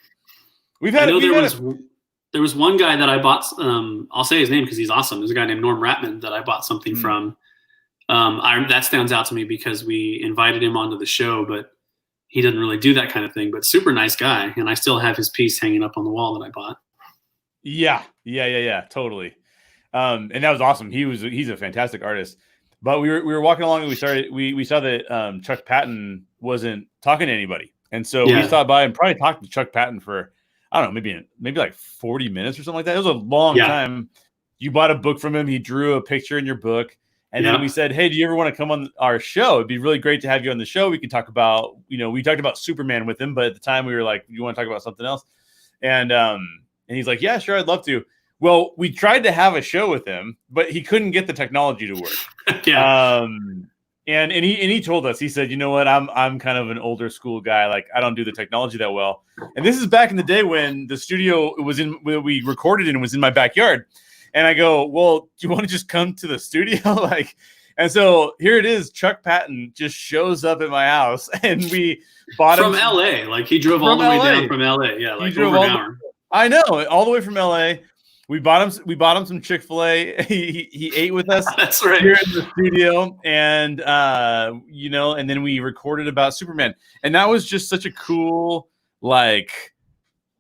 there was one guy that I bought. I'll say his name because he's awesome. There's a guy named Norm Rappin that I bought something from. That stands out to me because we invited him onto the show, but he doesn't really do that kind of thing, but super nice guy. And I still have his piece hanging up on the wall that I bought. Yeah, totally. And that was awesome. He's a fantastic artist. But we were walking along and we saw that Chuck Patton wasn't talking to anybody. And so we stopped by and probably talked to Chuck Patton for, I don't know, maybe like 40 minutes or something like that. It was a long time. You bought a book from him. He drew a picture in your book. And then we said, hey, do you ever want to come on our show? It'd be really great to have you on the show. We can talk about, we talked about Superman with him, but at the time we were like, you want to talk about something else? And he's like, yeah, sure, I'd love to. Well, we tried to have a show with him, but he couldn't get the technology to work. And he told us, he said, you know what, I'm kind of an older school guy. Like, I don't do the technology that well. And this is back in the day when the studio we recorded in was in my backyard. And I go, well, do you want to just come to the studio? And so here it is. Chuck Patton just shows up at my house, and we bought him from LA. Like, he drove all the way down from LA. Yeah, like over an hour. I know, all the way from LA. We bought him some Chick-fil-A. He ate with us. That's right. Here in the studio, and and then we recorded about Superman, and that was just such a cool, like.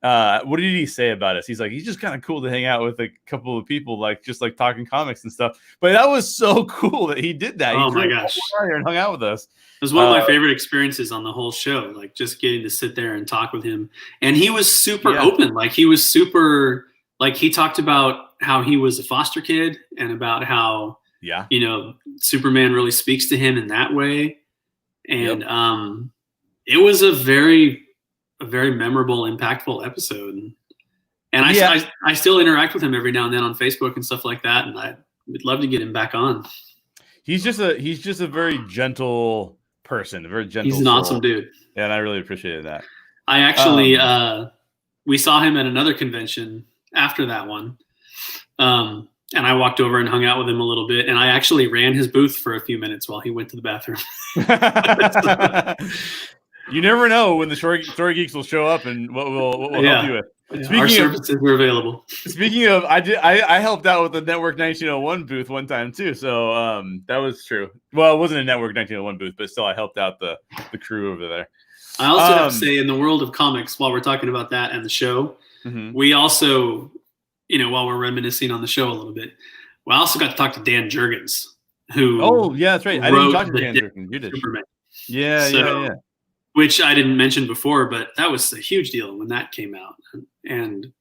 What did he say about us? He's like, he's just kind of cool to hang out with a couple of people, like just like talking comics and stuff. But that was so cool that he did that. Oh my gosh! And hung out with us. It was one of my favorite experiences on the whole show. Like, just getting to sit there and talk with him, and he was super open. Like, he was super. Like, he talked about how he was a foster kid and about how Superman really speaks to him in that way, and it was a very memorable, impactful episode. And I still interact with him every now and then on Facebook and stuff like that. And I would love to get him back on. He's just a very gentle person, a very gentle. He's an awesome dude. And I really appreciated that. I actually, we saw him at another convention after that one. And I walked over and hung out with him a little bit. And I actually ran his booth for a few minutes while he went to the bathroom. You never know when the Story Geeks will show up and what we'll help you with. Our services were available. Speaking of, I helped out with the Network 1901 booth one time too. So that was true. Well, it wasn't a Network 1901 booth, but still I helped out the crew over there. I also have to say, in the world of comics, while we're talking about that and the show, we also, while we're reminiscing on the show a little bit, we also got to talk to Dan Jurgens, who that's right. I didn't talk to Dan Jurgens. You did. Superman. Yeah. Which I didn't mention before, but that was a huge deal when that came out. And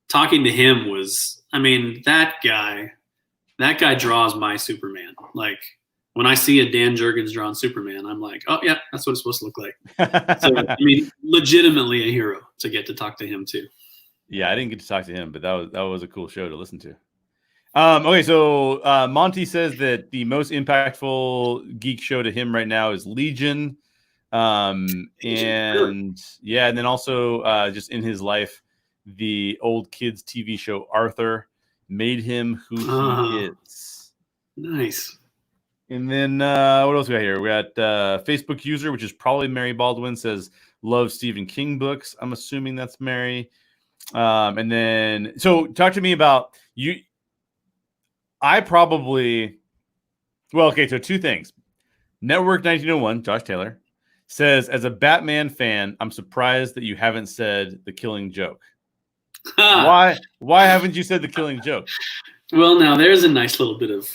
talking to him was, that guy draws my Superman. Like, when I see a Dan Jurgens drawn Superman, I'm like, oh yeah, that's what it's supposed to look like. So, legitimately a hero to get to talk to him too. Yeah, I didn't get to talk to him, but that was a cool show to listen to. Okay, so Monty says that the most impactful geek show to him right now is Legion. And then also just in his life, the old kids TV show Arthur made him who he is. Nice. And then what else we got here? We got Facebook user, which is probably Mary Baldwin, says love Stephen King books. I'm assuming that's Mary. And then so talk to me about you. So two things. Network 1901, Josh Taylor, says, as a Batman fan, I'm surprised that you haven't said The Killing Joke. Why haven't you said The Killing Joke? Well, now there's a nice little bit of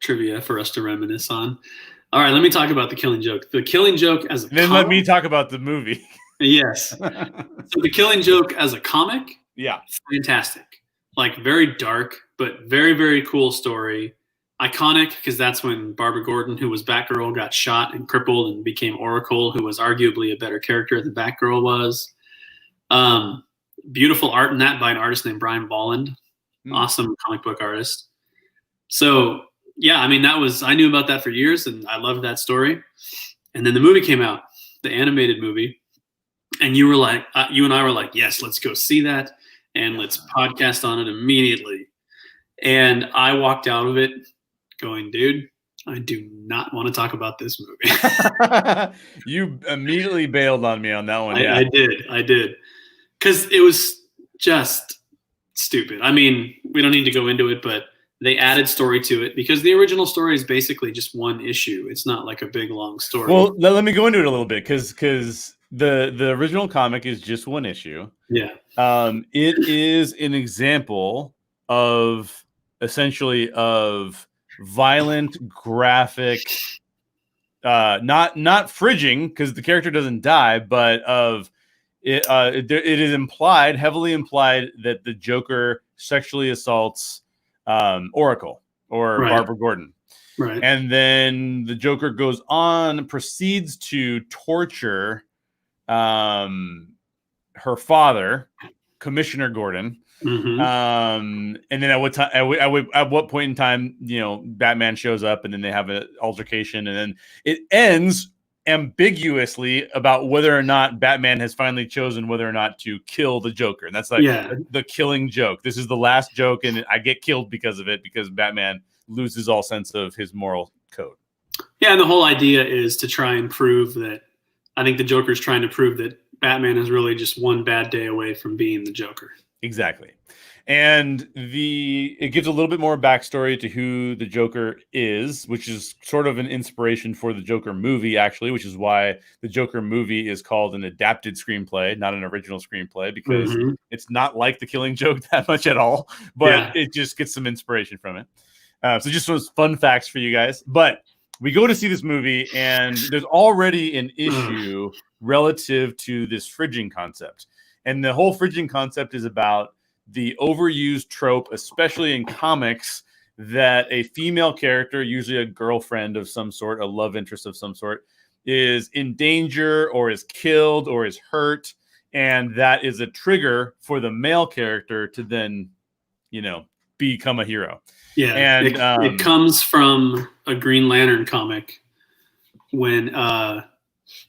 trivia for us to reminisce on. All right, let me talk about The Killing Joke. The Killing Joke as a comic. Let me talk about the movie. Yes. So The Killing Joke as a comic, fantastic. Like, very dark, but very, very cool story. iconic because that's when Barbara Gordon, who was Batgirl, got shot and crippled and became Oracle, who was arguably a better character than Batgirl was. Beautiful art in that by an artist named Brian Bolland. Awesome comic book artist. So, yeah, I mean, I knew about that for years, and I loved that story. And then the movie came out, the animated movie. And you and I were like, yes, let's go see that. And let's podcast on it immediately. And I walked out of it going, dude, I do not want to talk about this movie. You immediately bailed on me on that one. I did. Because it was just stupid. I mean, we don't need to go into it, but they added story to it because the original story is basically just one issue. It's not like a big, long story. Well, let me go into it a little bit because the original comic is just one issue. Yeah. It is an example of essentially of violent, graphic, not fridging because the character doesn't die, but of it. It is heavily implied that the Joker sexually assaults Oracle or Barbara Gordon. Right. And then the Joker proceeds to torture her father, Commissioner Gordon. And then at what point in time, Batman shows up and then they have an altercation and then it ends ambiguously about whether or not Batman has finally chosen whether or not to kill the Joker. And that's like the killing joke. This is the last joke and I get killed because of it because Batman loses all sense of his moral code. Yeah, and the whole idea is to try and prove that I think the Joker's trying to prove that Batman is really just one bad day away from being the Joker. Exactly. And it gives a little bit more backstory to who the Joker is, which is sort of an inspiration for the Joker movie, actually, which is why the Joker movie is called an adapted screenplay, not an original screenplay, because it's not like the Killing Joke that much at all, but it just gets some inspiration from it. So just some fun facts for you guys. But we go to see this movie, and there's already an issue relative to this fridging concept. And the whole fridging concept is about the overused trope, especially in comics, that a female character, usually a girlfriend of some sort, a love interest of some sort, is in danger or is killed or is hurt. And that is a trigger for the male character to then, become a hero. Yeah, and it comes from a Green Lantern comic when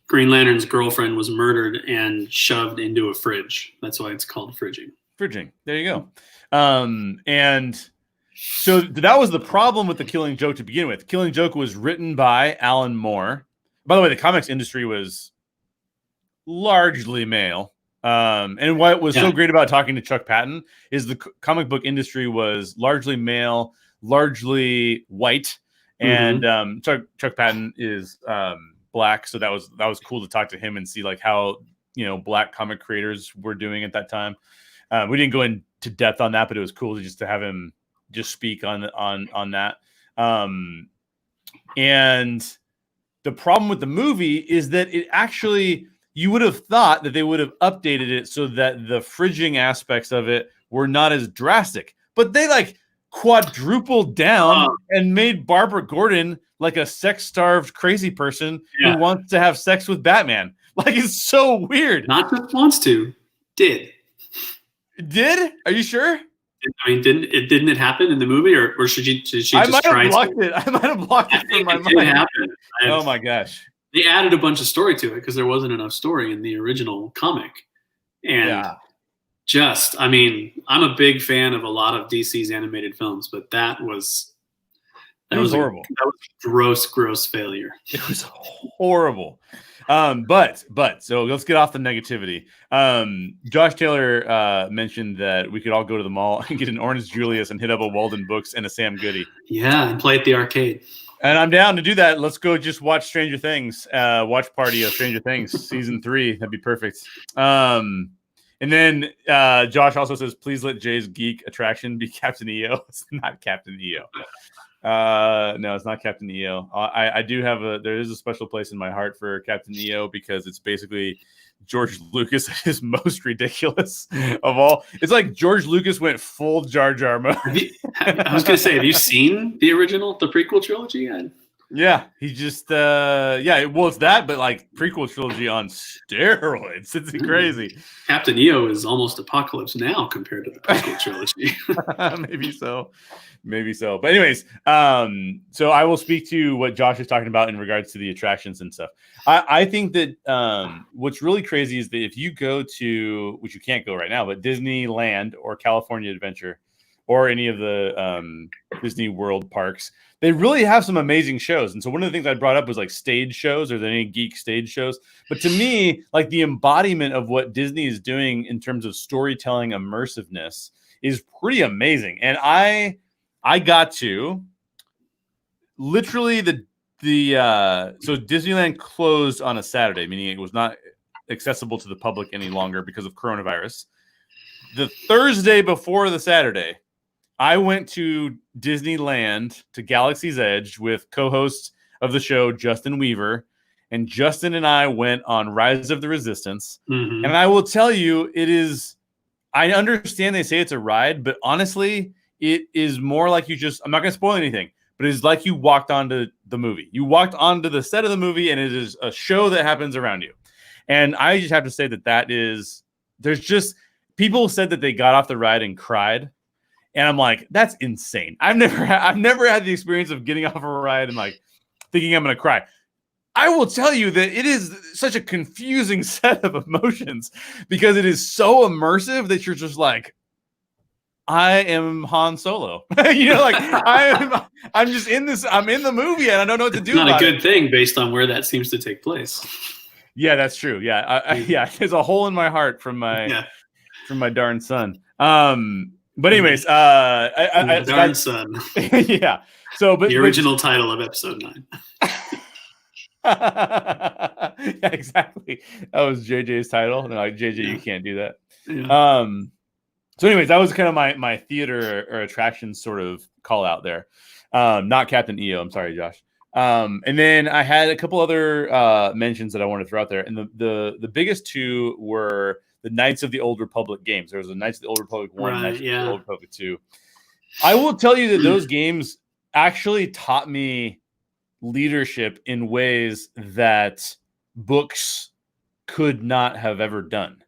Green Lantern's girlfriend was murdered and shoved into a fridge. That's why it's called fridging. There you go. And so that was the problem with the Killing Joke to begin with. Killing Joke was written by Alan Moore. By the way, the comics industry was largely male. And what was so great about talking to Chuck Patton is the comic book industry was largely male, largely white. And Chuck Patton is black. So that was cool to talk to him and see like how, black comic creators were doing at that time. We didn't go into depth on that, but it was cool to have him just speak on that. And the problem with the movie is that it actually, you would have thought that they would have updated it so that the fridging aspects of it were not as drastic, but they like quadrupled down and made Barbara Gordon like a sex-starved crazy person who wants to have sex with Batman. Like, it's so weird. Not just wants to, did. Are you sure? I mean, didn't it happen in the movie, or did she just try to? I might have blocked it from my mind. Didn't happen. Oh my gosh! They added a bunch of story to it because there wasn't enough story in the original comic, and I mean, I'm a big fan of a lot of DC's animated films, but that was horrible. That was gross failure. It was horrible. But so let's get off the negativity. Josh Taylor mentioned that we could all go to the mall and get an Orange Julius and hit up a Walden Books and a Sam Goody. Yeah, and play at the arcade. And I'm down to do that. Let's go just watch Stranger Things, watch party of Stranger Things season 3. That'd be perfect. And then Josh also says, please let Jay's geek attraction be Captain EO. It's not Captain EO. No, it's not Captain EO. I do have there is a special place in my heart for Captain EO because it's basically George Lucas at his most ridiculous of all. It's like George Lucas went full Jar Jar mode. I was going to say, have you seen the prequel trilogy? Yeah, he just well, it's that, but like prequel trilogy on steroids. It's crazy. Captain EO is almost Apocalypse Now compared to the prequel trilogy. Maybe so. But anyways, so I will speak to what Josh is talking about in regards to the attractions and stuff. I think that what's really crazy is that if you go to, which you can't go right now, but Disneyland or California Adventure or any of the Disney World parks, they really have some amazing shows. And so one of the things I brought up was like stage shows. Are there any geek stage shows? But to me, like the embodiment of what Disney is doing in terms of storytelling immersiveness is pretty amazing. And I got to literally so Disneyland closed on a Saturday, meaning it was not accessible to the public any longer because of coronavirus. The Thursday before the Saturday, I went to Disneyland to Galaxy's Edge with co-host of the show, Justin Weaver, and Justin and I went on Rise of the Resistance. Mm-hmm. And I will tell you, I understand they say it's a ride, but honestly, it is more like I'm not going to spoil anything, but it's like you walked onto the movie. You walked onto the set of the movie and it is a show that happens around you. And I just have to say there's just, people said that they got off the ride and cried. And I'm like, that's insane. I've never had the experience of getting off of a ride and like thinking I'm going to cry. I will tell you that it is such a confusing set of emotions because it is so immersive that you're just like, I am Han Solo. Like I'm just in this. I'm in the movie and I don't know what to do. It's not a good thing based on where that seems to take place. Yeah, that's true. Yeah, there's a hole in my heart from my darn son. But anyways, darn son. Yeah. So, but the original title of episode 9. Yeah, exactly. That was JJ's title. And like, JJ, you can't do that. Yeah. So anyways, that was kind of my theater or attraction sort of call out there. Not Captain EO. I'm sorry, Josh. And then I had a couple other mentions that I wanted to throw out there. And the biggest two were the Knights of the Old Republic games. There was a Knights of the Old Republic 1, Knights of the Old Republic 2. I will tell you that those games actually taught me leadership in ways that books could not have ever done.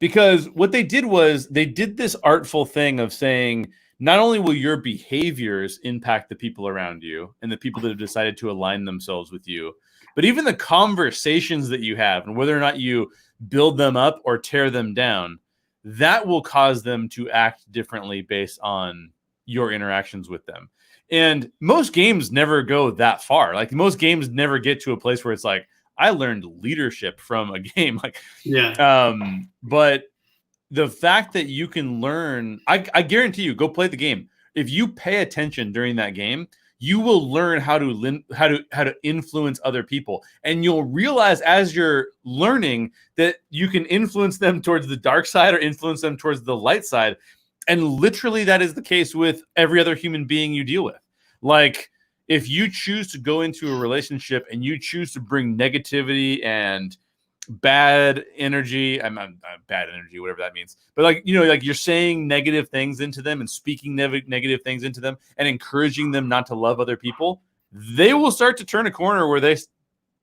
Because what they did was they did this artful thing of saying, not only will your behaviors impact the people around you and the people that have decided to align themselves with you, but even the conversations that you have and whether or not you build them up or tear them down, that will cause them to act differently based on your interactions with them. And most games never go that far. Like most games never get to a place where it's like, I learned leadership from a game. But the fact that you can learn, I guarantee you, go play the game. If you pay attention during that game, you will learn how to influence other people. And you'll realize as you're learning that you can influence them towards the dark side or influence them towards the light side. And literally that is the case with every other human being you deal with. Like if you choose to go into a relationship and you choose to bring negativity and bad energy, bad energy, whatever that means. But like you're saying negative things into them and speaking negative things into them and encouraging them not to love other people, they will start to turn a corner where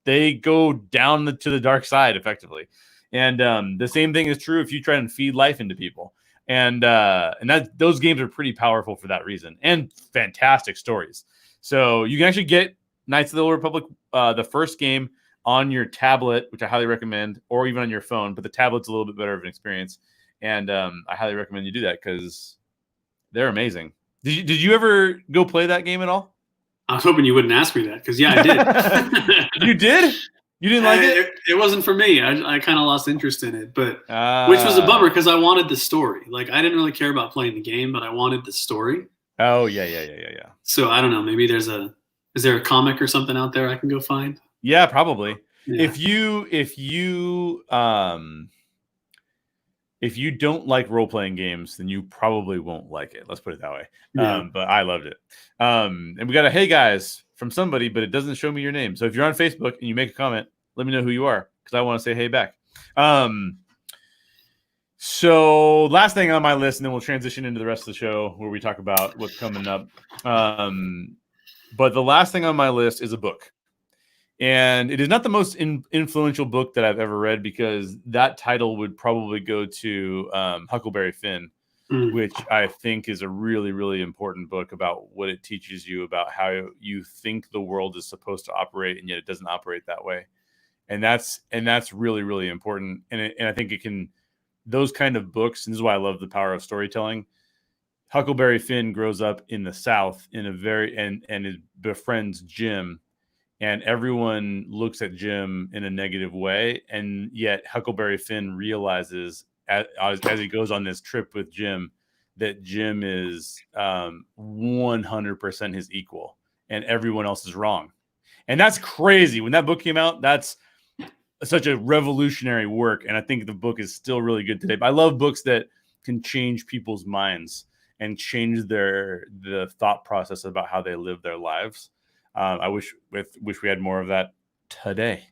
they go down to the dark side effectively. And the same thing is true if you try and feed life into people. And that those games are pretty powerful for that reason and fantastic stories. So you can actually get Knights of the Old Republic, the first game, on your tablet, which I highly recommend, or even on your phone. But the tablet's a little bit better of an experience, and I highly recommend you do that because they're amazing. Did you ever go play that game at all? I was hoping you wouldn't ask me that because I did. You did? You didn't like it? It wasn't for me. I kind of lost interest in it, but which was a bummer because I wanted the story. Like I didn't really care about playing the game, but I wanted the story. Oh yeah. So I don't know. Maybe is there a comic or something out there I can go find? Yeah, probably. Yeah. If you if you don't like role-playing games, then you probably won't like it. Let's put it that way. Yeah. But I loved it. And we got a hey guys from somebody, but it doesn't show me your name. So if you're on Facebook and you make a comment, let me know who you are because I want to say hey back. So last thing on my list, and then we'll transition into the rest of the show where we talk about what's coming up. But the last thing on my list is a book. And it is not the most influential book that I've ever read because that title would probably go to Huckleberry Finn, which I think is a really, really important book about what it teaches you about how you think the world is supposed to operate, and yet it doesn't operate that way. And that's really, really important. And I think it can, those kind of books, and this is why I love the power of storytelling. Huckleberry Finn grows up in the South in a and it befriends Jim. And everyone looks at Jim in a negative way. And yet Huckleberry Finn realizes as he goes on this trip with Jim, that Jim is 100% his equal and everyone else is wrong. And that's crazy. When that book came out, that's such a revolutionary work. And I think the book is still really good today. But I love books that can change people's minds and change the thought process about how they live their lives. I wish we had more of that today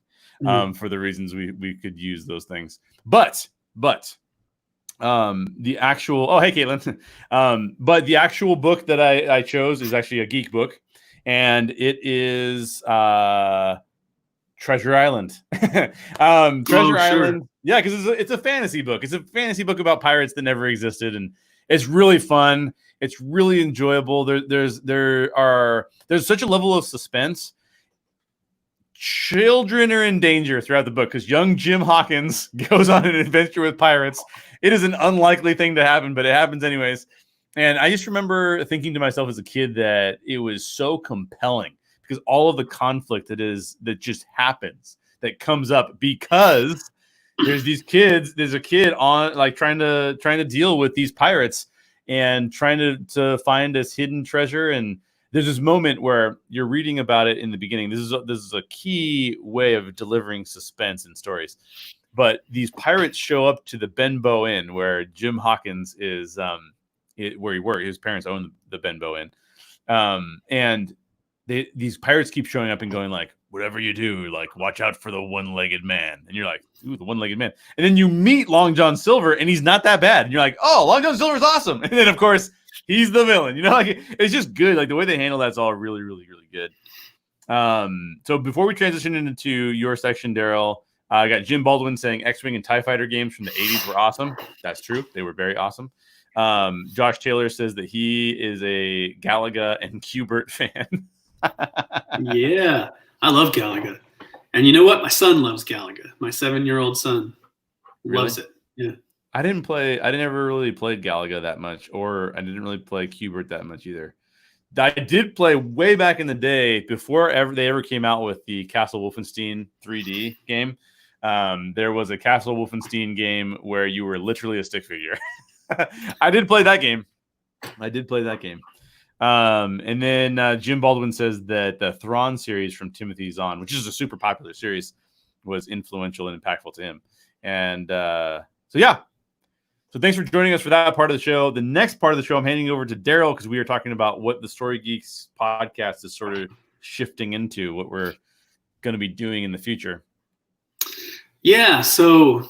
for the reasons we could use those things. But the actual hey Caitlin, but the actual book that I chose is actually a geek book, and it is Treasure Island. Treasure Island, yeah, because it's a fantasy book. It's a fantasy book about pirates that never existed, and it's really fun. It's really enjoyable. There's such a level of suspense. Children are in danger throughout the book because young Jim Hawkins goes on an adventure with pirates. It is an unlikely thing to happen, but it happens anyways. And I just remember thinking to myself as a kid that it was so compelling because all of the conflict that just happens, that comes up because there's a kid on like trying to deal with these pirates and trying to find this hidden treasure. And there's this moment where you're reading about it in the beginning. This is a key way of delivering suspense in stories. But these pirates show up to the Benbow Inn where Jim Hawkins is, where he worked. His parents own the Benbow Inn. And these pirates keep showing up and going like, whatever you do, like watch out for the one-legged man. And you're like, ooh, the one-legged man. And then you meet Long John Silver and he's not that bad. And you're like, oh, Long John Silver's awesome. And then of course he's the villain, like it's just good. Like the way they handle that's all really, really, really good. So before we transition into your section, Daryl, I got Jim Baldwin saying X-Wing and TIE Fighter games from the 80s were awesome. That's true. They were very awesome. Josh Taylor says that he is a Galaga and Q*bert fan. Yeah. I love Galaga. And you know what? My son loves Galaga. My 7-year-old son loves it. Yeah. I never really played Galaga that much, or I didn't really play Q*bert that much either. I did play way back in the day before they ever came out with the Castle Wolfenstein 3D game. There was a Castle Wolfenstein game where you were literally a stick figure. I did play that game. And then Jim Baldwin says that the Thrawn series from Timothy Zahn, which is a super popular series, was influential and impactful to him. And so thanks for joining us for that part of the show. The next part of the show, I'm handing over to Daryl because we are talking about what the Story Geeks podcast is sort of shifting into, what we're going to be doing in the future. Yeah. So,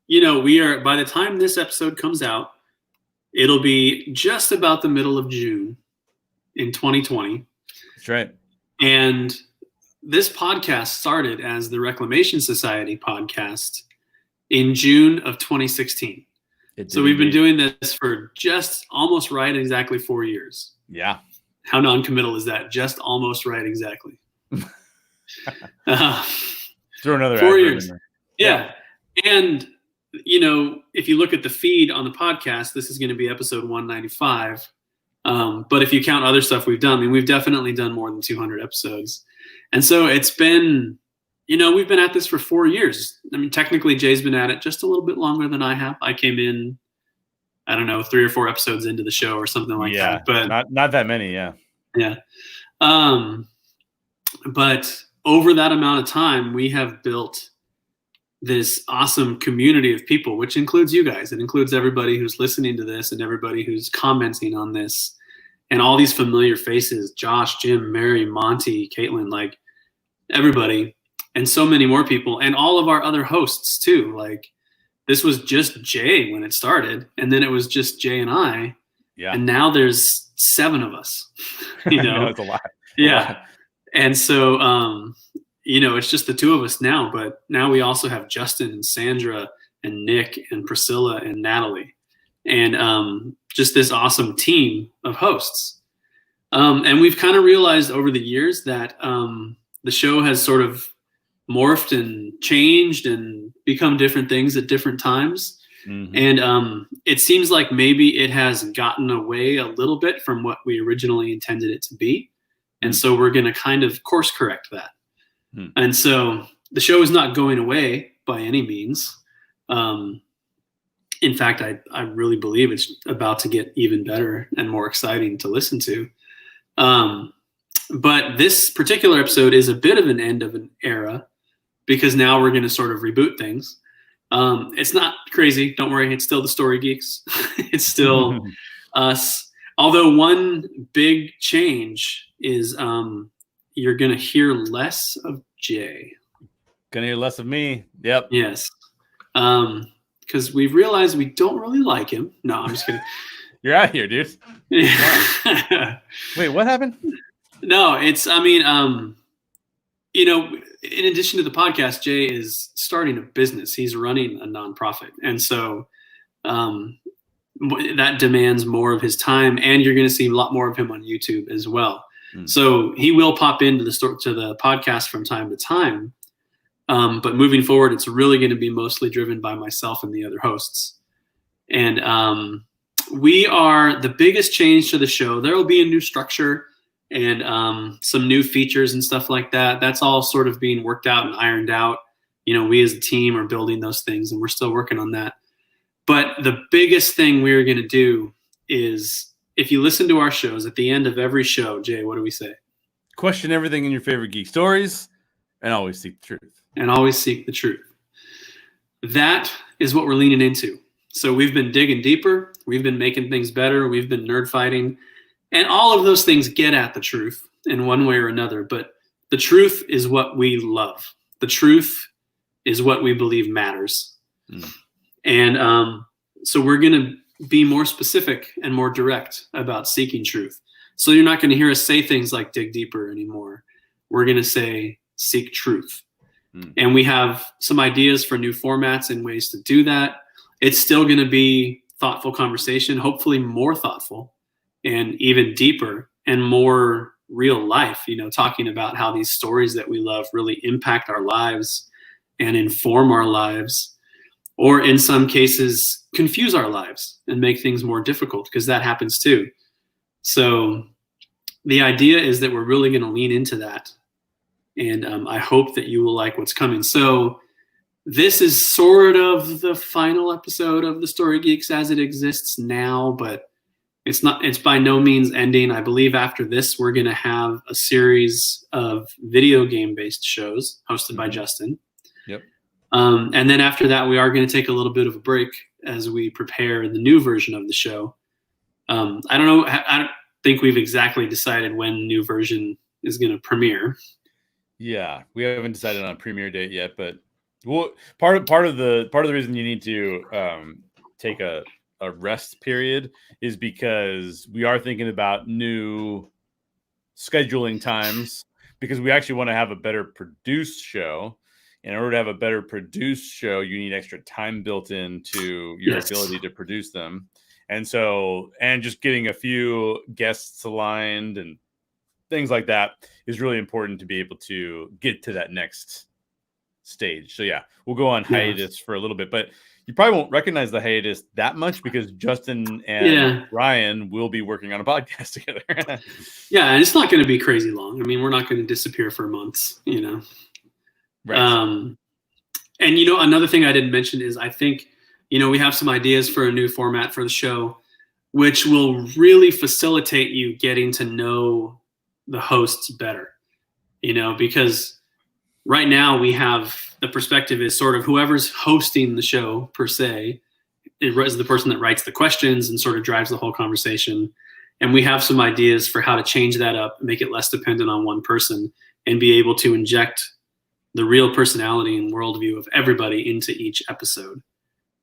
we are, by the time this episode comes out, it'll be just about the middle of June in 2020. That's right. And this podcast started as the Reclamation Society podcast in June of 2016. So we've been doing this for just almost exactly 4 years. Yeah. How non-committal is that? Just almost right exactly. Throw another 4 years. In there. Yeah. And if you look at the feed on the podcast, this is going to be episode 195. But if you count other stuff we've done, we've definitely done more than 200 episodes. And so it's been, we've been at this for 4 years. Technically Jay's been at it just a little bit longer than I have. I came in, I don't know, 3 or 4 episodes into the show or something like that. But not that many. Yeah. Yeah. But over that amount of time, we have built this awesome community of people, which includes you guys. It includes everybody who's listening to this and everybody who's commenting on this, and all these familiar faces, Josh, Jim, Mary, Monty, Caitlin, like everybody, and so many more people, and all of our other hosts too. Like, this was just Jay when it started, and then it was just Jay and I. Yeah. And now there's 7 of us, you know. It's a lot. Yeah. And so, it's just the 2 of us now, but now we also have Justin and Sandra and Nick and Priscilla and Natalie, and just this awesome team of hosts. And we've kind of realized over the years that the show has sort of morphed and changed and become different things at different times. Mm-hmm. And it seems like maybe it has gotten away a little bit from what we originally intended it to be. And so we're going to kind of course correct that. And so the show is not going away by any means. In fact, I really believe it's about to get even better and more exciting to listen to. But this particular episode is a bit of an end of an era, because now we're going to sort of reboot things. It's not crazy. Don't worry. It's still the Story Geeks. It's still us. Although one big change is you're going to hear less of Jay. Going to hear less of me. Yep. Yes. Because we've realized we don't really like him. No, I'm just kidding. You're out here, dude. Wait, what happened? No, in addition to the podcast, Jay is starting a business. He's running a nonprofit. And so that demands more of his time, and you're going to see a lot more of him on YouTube as well. So he will pop into the podcast from time to time. But moving forward, it's really going to be mostly driven by myself and the other hosts. And we are the biggest change to the show. There will be a new structure and some new features and stuff like that. That's all sort of being worked out and ironed out. We as a team are building those things, and we're still working on that. But the biggest thing we're going to do is, if you listen to our shows, at the end of every show, Jay, what do we say? Question everything in your favorite geek stories, and always seek the truth. And always seek the truth. That is what we're leaning into. So we've been digging deeper. We've been making things better. We've been nerd fighting. And all of those things get at the truth in one way or another. But the truth is what we love. The truth is what we believe matters. And so we're going to be more specific and more direct about seeking truth. So you're not going to hear us say things like dig deeper anymore. We're going to say seek truth. And we have some ideas for new formats and ways to do that. It's still going to be thoughtful conversation, hopefully more thoughtful and even deeper and more real life, talking about how these stories that we love really impact our lives and inform our lives, or in some cases confuse our lives and make things more difficult, because that happens too. So the idea is that we're really going to lean into that. And I hope that you will like what's coming. So this is sort of the final episode of the Story Geeks as it exists now, but it's by no means ending. I believe after this, we're going to have a series of video game based shows hosted by Justin. Yep. And then after that, we are going to take a little bit of a break as we prepare the new version of the show. I don't know. I don't think we've exactly decided when the new version is going to premiere. Yeah, we haven't decided on a premiere date yet, but part of the reason you need to take a rest period is because we are thinking about new scheduling times, because we actually want to have a better produced show. In order to have a better produced show, you need extra time built into your ability to produce them. And just getting a few guests aligned and things like that is really important to be able to get to that next stage. So yeah, we'll go on hiatus for a little bit, but you probably won't recognize the hiatus that much because Justin and Ryan will be working on a podcast together. Yeah, and it's not going to be crazy long. I mean, we're not going to disappear for months, Right. And another thing I didn't mention is I think, we have some ideas for a new format for the show, which will really facilitate you getting to know the hosts better, because right now we have the perspective is sort of whoever's hosting the show per se is the person that writes the questions and sort of drives the whole conversation. And we have some ideas for how to change that up, make it less dependent on one person, and be able to inject the real personality and worldview of everybody into each episode.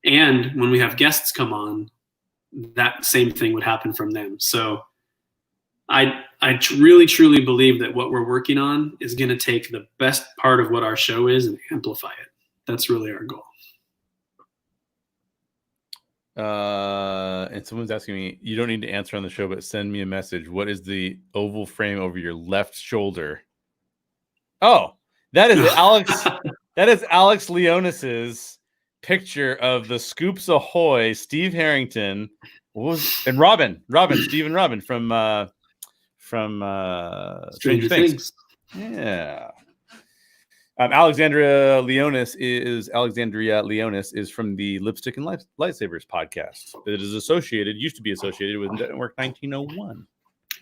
And when we have guests come on, that same thing would happen from them. So I really, truly believe that what we're working on is going to take the best part of what our show is and amplify it. That's really our goal. And someone's asking me, you don't need to answer on the show, but send me a message. What is the oval frame over your left shoulder? Oh, that is Alex. That is Alex Leonis's picture of the Scoops Ahoy, Steve Harrington, and Robin, Steve and Robin from Stranger Things. Yeah. Alexandria Leonis is from the Lipstick and Lightsabers podcast. It is used to be associated with Network 1901.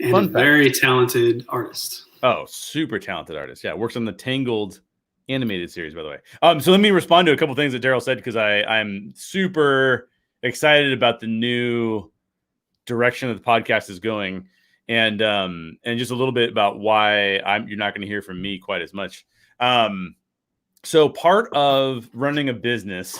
And a very talented artist. Oh, super talented artist. Yeah, works on the Tangled animated series, by the way. So let me respond to a couple things that Daryl said, because I'm super excited about the new direction that the podcast is going, and just a little bit about why you're not going to hear from me quite as much. So part of running a business,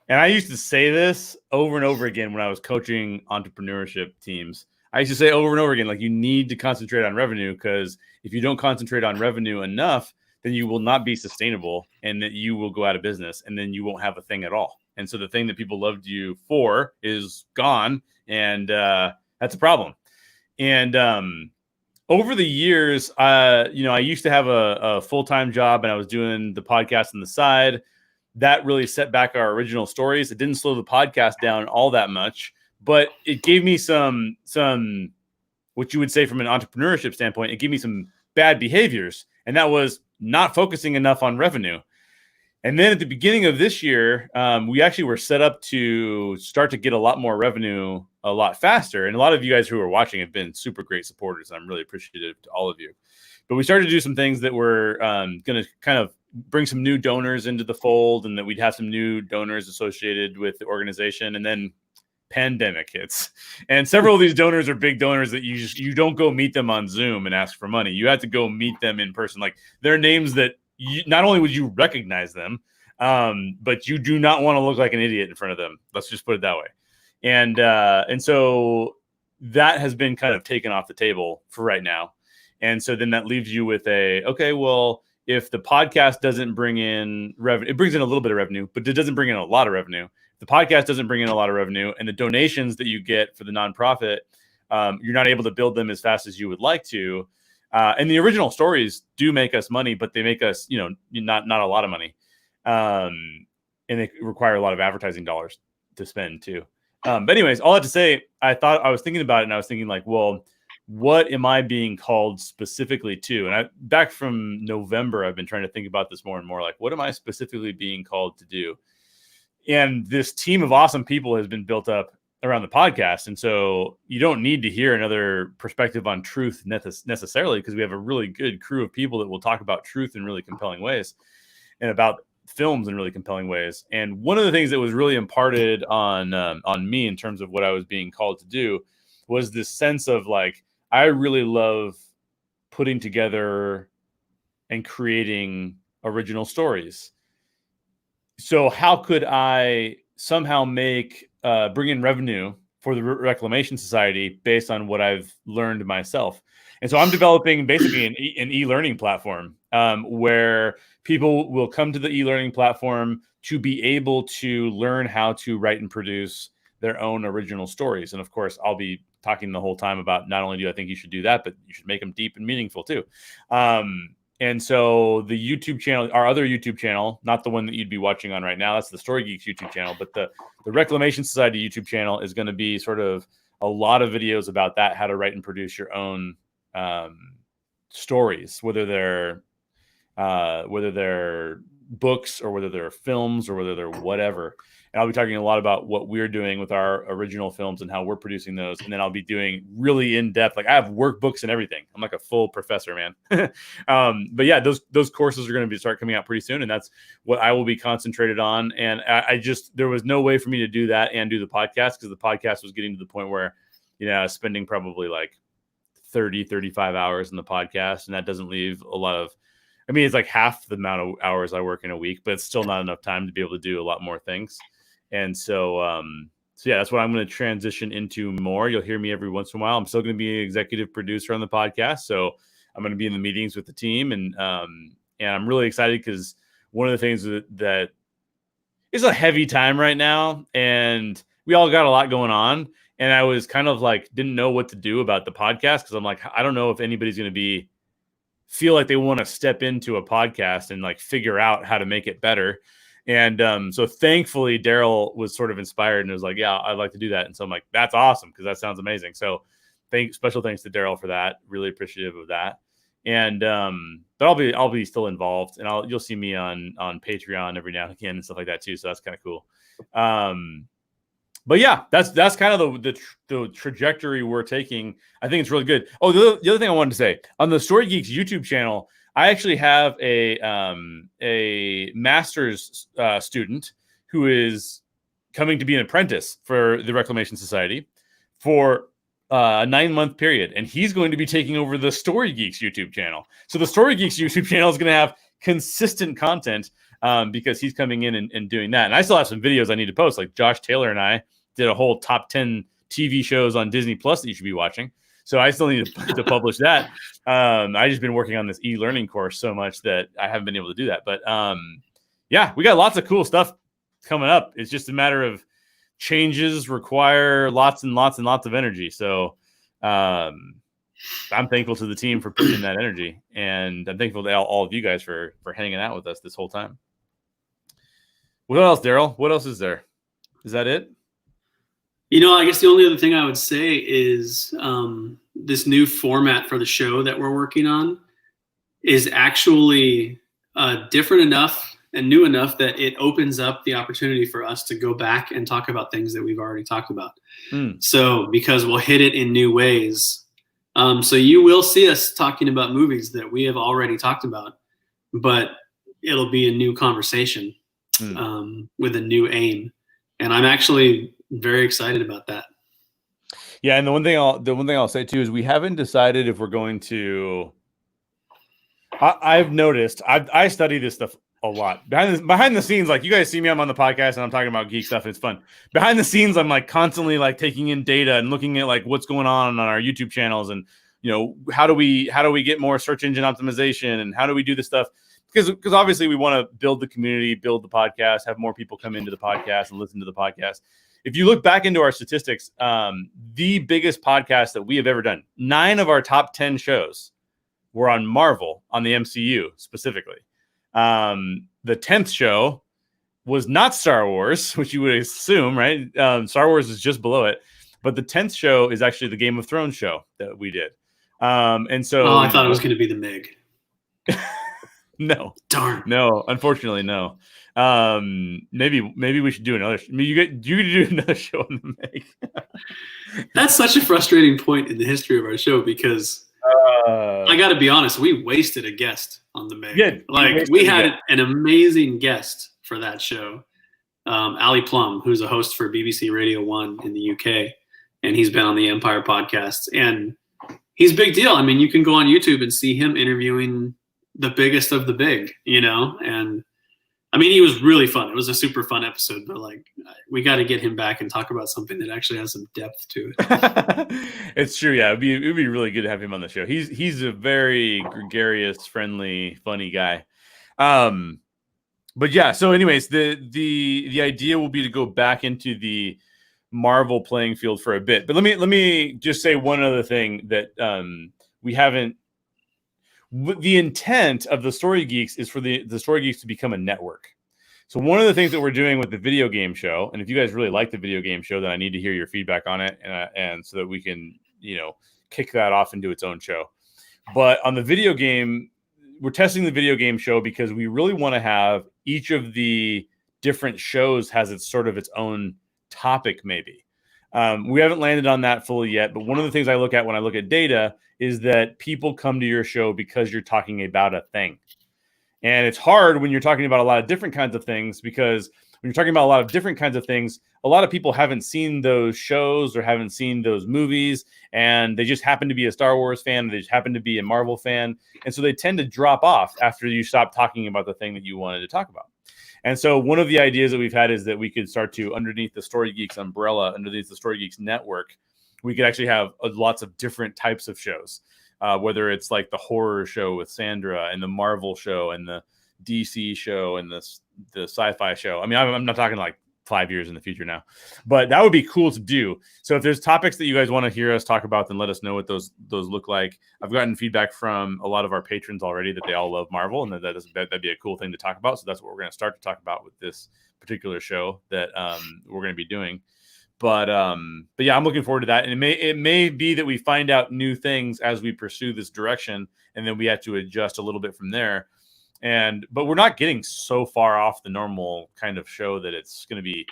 and I used to say this over and over again when I was coaching entrepreneurship teams. I used to say over and over again, like, you need to concentrate on revenue, because if you don't concentrate on revenue enough, then you will not be sustainable, and that you will go out of business, and then you won't have a thing at all. And so the thing that people loved you for is gone, and that's a problem. And over the years, I used to have a full-time job, and I was doing the podcast on the side. That really set back our original stories. It didn't slow the podcast down all that much, but it gave me some what you would say from an entrepreneurship standpoint, it gave me some bad behaviors, and that was not focusing enough on revenue. And then at the beginning of this year, we actually were set up to start to get a lot more revenue a lot faster. And a lot of you guys who are watching have been super great supporters. I'm really appreciative to all of you. But we started to do some things that were going to kind of bring some new donors into the fold, and that we'd have some new donors associated with the organization. And then pandemic hits, and several of these donors are big donors that you don't go meet them on Zoom and ask for money. You have to go meet them in person. Like, they're names that not only would you recognize them, but you do not want to look like an idiot in front of them. Let's just put it that way. And so that has been kind of taken off the table for right now. And so then that leaves you with okay, well, if the podcast doesn't bring in revenue, it brings in a little bit of revenue, but it doesn't bring in a lot of revenue. The podcast doesn't bring in a lot of revenue, and the donations that you get for the nonprofit, you're not able to build them as fast as you would like to. And the original stories do make us money, but they make us, not a lot of money. And they require a lot of advertising dollars to spend too. But anyways, all that to say, I was thinking about it, and I was thinking, like, well, what am I being called specifically to? And back from November, I've been trying to think about this more and more. Like, what am I specifically being called to do? And this team of awesome people has been built up around the podcast. And so you don't need to hear another perspective on truth necessarily, because we have a really good crew of people that will talk about truth in really compelling ways, and about films in really compelling ways. And one of the things that was really imparted on me in terms of what I was being called to do was this sense of, like, I really love putting together and creating original stories. So how could I somehow bring in revenue for the Reclamation Society based on what I've learned myself? And so I'm developing basically an e-learning platform where people will come to the e-learning platform to be able to learn how to write and produce their own original stories. And of course, I'll be talking the whole time about not only do I think you should do that, but you should make them deep and meaningful too. And so the YouTube channel, our other YouTube channel, not the one that you'd be watching on right now, that's the Story Geeks YouTube channel, but the Reclamation Society YouTube channel is going to be sort of a lot of videos about that, how to write and produce your own stories, whether they're books or whether they're films or whether they're whatever. And I'll be talking a lot about what we're doing with our original films and how we're producing those. And then I'll be doing really in-depth, like I have workbooks and everything. I'm like a full professor, man. But yeah, those courses are going to start coming out pretty soon. And that's what I will be concentrated on. And I just, there was no way for me to do that and do the podcast, because the podcast was getting to the point where, I was spending probably like 35 hours in the podcast. And that doesn't leave a lot of, it's like half the amount of hours I work in a week, but it's still not enough time to be able to do a lot more things. And so yeah, that's what I'm going to transition into more. You'll hear me every once in a while. I'm still going to be an executive producer on the podcast. So I'm going to be in the meetings with the team. And I'm really excited because one of the things that is a heavy time right now, and we all got a lot going on. And I was kind of like, didn't know what to do about the podcast, because I'm like, I don't know if anybody's going to feel like they want to step into a podcast and like figure out how to make it better. And so thankfully Daryl was sort of inspired and was like, yeah, I'd like to do that. And so I'm like, that's awesome, because that sounds amazing. So special thanks to Daryl for that. Really appreciative of that. And but I'll be still involved, and you'll see me on Patreon every now and again and stuff like that too. So that's kind of cool. But yeah, that's kind of the trajectory we're taking. I think it's really good. Oh, the other thing I wanted to say, on the Story Geeks YouTube channel, I actually have a master's student who is coming to be an apprentice for the Reclamation Society for a 9-month period. And he's going to be taking over the Story Geeks YouTube channel. So the Story Geeks YouTube channel is going to have consistent content because he's coming in and doing that. And I still have some videos I need to post. Like Josh Taylor and I did a whole top 10 TV shows on Disney Plus that you should be watching. So I still need to publish that. I just been working on this e-learning course so much that I haven't been able to do that. But yeah, we got lots of cool stuff coming up. It's just a matter of changes require lots and lots and lots of energy. So I'm thankful to the team for putting in that energy. And I'm thankful to all of you guys for hanging out with us this whole time. What else, Daryl? What else is there? Is that it? I guess the only other thing I would say is this new format for the show that we're working on is actually different enough and new enough that it opens up the opportunity for us to go back and talk about things that we've already talked about. So because we'll hit it in new ways. So you will see us talking about movies that we have already talked about, but it'll be a new conversation with a new aim. And I'm actually very excited about that. Yeah, and the one thing I'll say too is we haven't decided if we're going to. I've noticed I study this stuff a lot behind the scenes. Like you guys see me, I'm on the podcast and I'm talking about geek stuff. And it's fun. Behind the scenes, I'm like constantly like taking in data and looking at like what's going on our YouTube channels, and how do we get more search engine optimization, and how do we do this stuff. Because obviously we want to build the community, build the podcast, have more people come into the podcast and listen to the podcast. If you look back into our statistics, the biggest podcast that we have ever done, 9 of our top 10 shows were on Marvel, on the MCU specifically. The 10th show was not Star Wars, which you would assume, right? Star Wars is just below it. But the 10th show is actually the Game of Thrones show that we did. And so I thought it was going to be the Meg. No, darn. No, unfortunately, no. Maybe we should do another. You could do another show on the Meg. That's such a frustrating point in the history of our show because I got to be honest, we wasted a guest on the Meg. Yeah, we had an amazing guest for that show, Ali Plum, who's a host for BBC Radio 1 in the UK, and he's been on the Empire podcast, and he's a big deal. You can go on YouTube and see him interviewing the biggest of the big, and he was really fun. It was a super fun episode, but we got to get him back and talk about something that actually has some depth to it. It's true. Yeah. It'd be really good to have him on the show. He's a very gregarious, friendly, funny guy. But yeah, so anyways, the idea will be to go back into the Marvel playing field for a bit, but let me just say one other thing that we haven't. The intent of the Story Geeks is for the Story Geeks to become a network. So one of the things that we're doing with the video game show, and if you guys really like the video game show, then I need to hear your feedback on it, and so that we can, kick that off into its own show. But on the video game, we're testing the video game show because we really want to have each of the different shows has its own topic, maybe. We haven't landed on that fully yet, but one of the things I look at when I look at data is that people come to your show because you're talking about a thing. And it's hard when you're talking about a lot of different kinds of things, because when you're talking about a lot of different kinds of things, a lot of people haven't seen those shows or haven't seen those movies, and they just happen to be a Star Wars fan, they just happen to be a Marvel fan. And so they tend to drop off after you stop talking about the thing that you wanted to talk about. And so one of the ideas that we've had is that we could start to, underneath the Story Geeks umbrella, underneath the Story Geeks network, we could actually have lots of different types of shows, whether it's like the horror show with Sandra and the Marvel show and the DC show and the sci-fi show. I mean, I'm not talking like 5 years in the future now, but that would be cool to do. So if there's topics that you guys want to hear us talk about, then let us know what those look like. I've gotten feedback from a lot of our patrons already that they all love Marvel, and that'd be a cool thing to talk about. So that's what we're going to start to talk about with this particular show that we're going to be doing. But yeah, I'm looking forward to that. And it may be that we find out new things as we pursue this direction, and then we have to adjust a little bit from there. But we're not getting so far off the normal kind of show that it's going to be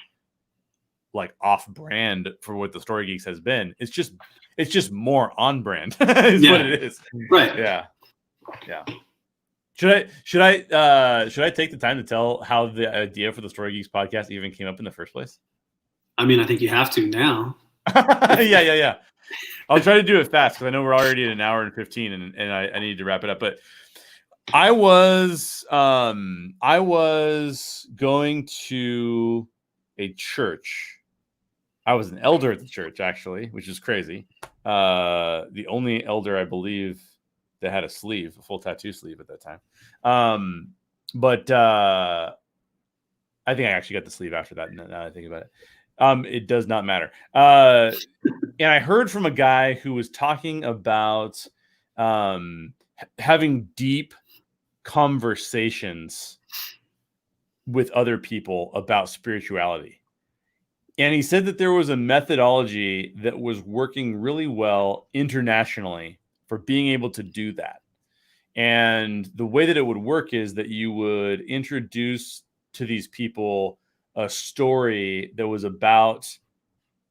like off brand for what the Story Geeks has been. It's just more on brand is what it is. Right. Yeah. Should I take the time to tell how the idea for the Story Geeks podcast even came up in the first place? I mean, I think you have to now. Yeah. I'll try to do it fast because I know we're already at an hour and 15 and I need to wrap it up. But I was going to a church. I was an elder at the church, actually, which is crazy. The only elder, I believe, that had a full tattoo sleeve at that time. But I think I actually got the sleeve after that. Now that I think about it, it does not matter. And I heard from a guy who was talking about having deep conversations with other people about spirituality. And he said that there was a methodology that was working really well internationally for being able to do that. And the way that it would work is that you would introduce to these people a story that was about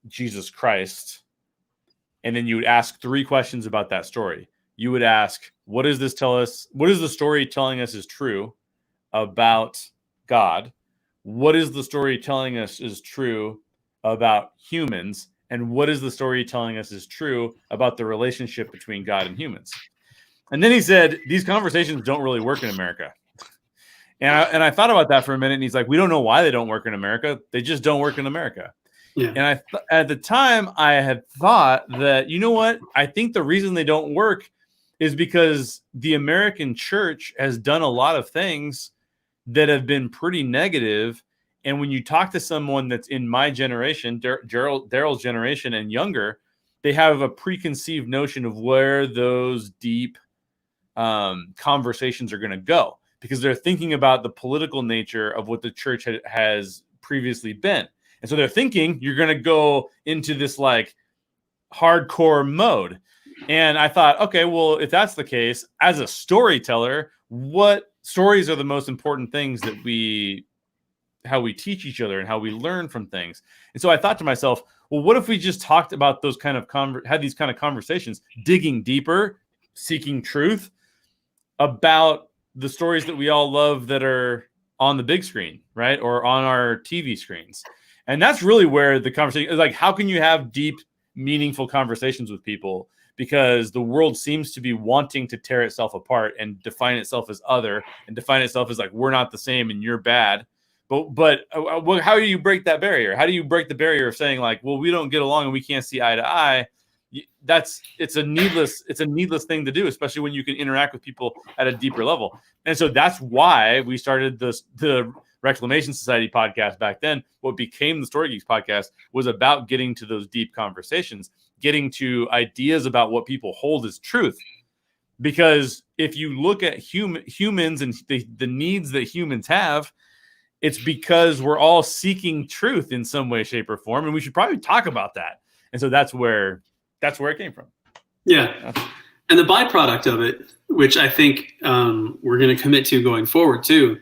Jesus Christ. And then you would ask 3 questions about that story. You would ask, what does this tell us? What is the story telling us is true about God? What is the story telling us is true about humans? And what is the story telling us is true about the relationship between God and humans? And then he said, these conversations don't really work in America. And I thought about that for a minute. And he's like, we don't know why they don't work in America. They just don't work in America. Yeah. And at the time, I had thought that, you know what? I think the reason they don't work is because the American church has done a lot of things that have been pretty negative. And when you talk to someone that's in my generation, Daryl's generation and younger, they have a preconceived notion of where those deep conversations are going to go, because they're thinking about the political nature of what the church has previously been. And so they're thinking you're going to go into this like hardcore mode. And I thought, okay, well, if that's the case, as a storyteller, what stories are the most important things that how we teach each other and how we learn from things? And so I thought to myself, well, what if we just talked about those kind of had these kind of conversations, digging deeper, seeking truth about the stories that we all love that are on the big screen, right? Or on our TV screens. And that's really where the conversation is like, how can you have deep, meaningful conversations with people? Because the world seems to be wanting to tear itself apart and define itself as other and define itself as like, we're not the same and you're bad. But how do you break that barrier? How do you break the barrier of saying like, well, we don't get along and we can't see eye to eye? It's a needless thing to do, especially when you can interact with people at a deeper level. And so that's why we started the Reclamation Society podcast back then. What became the Story Geeks podcast was about getting to those deep conversations, getting to ideas about what people hold as truth. Because if you look at humans and the needs that humans have, it's because we're all seeking truth in some way, shape, or form. And we should probably talk about that. And so that's where it came from. Yeah. And the byproduct of it, which I think we're going to commit to going forward too,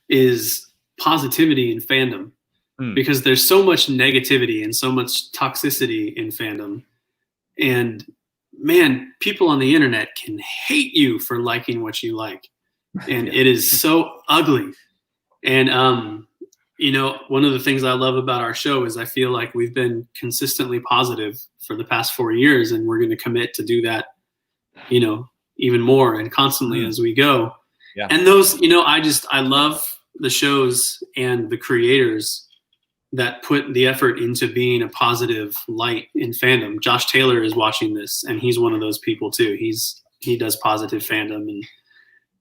is positivity in fandom because there's so much negativity and so much toxicity in fandom. And man, people on the internet can hate you for liking what you like. And it is so ugly. And, one of the things I love about our show is I feel like we've been consistently positive for the past 4 years, and we're going to commit to do that, even more and constantly as we go. Yeah. And those, I love the shows and the creators that put the effort into being a positive light in fandom. Josh Taylor is watching this, and he's one of those people too. He does positive fandom,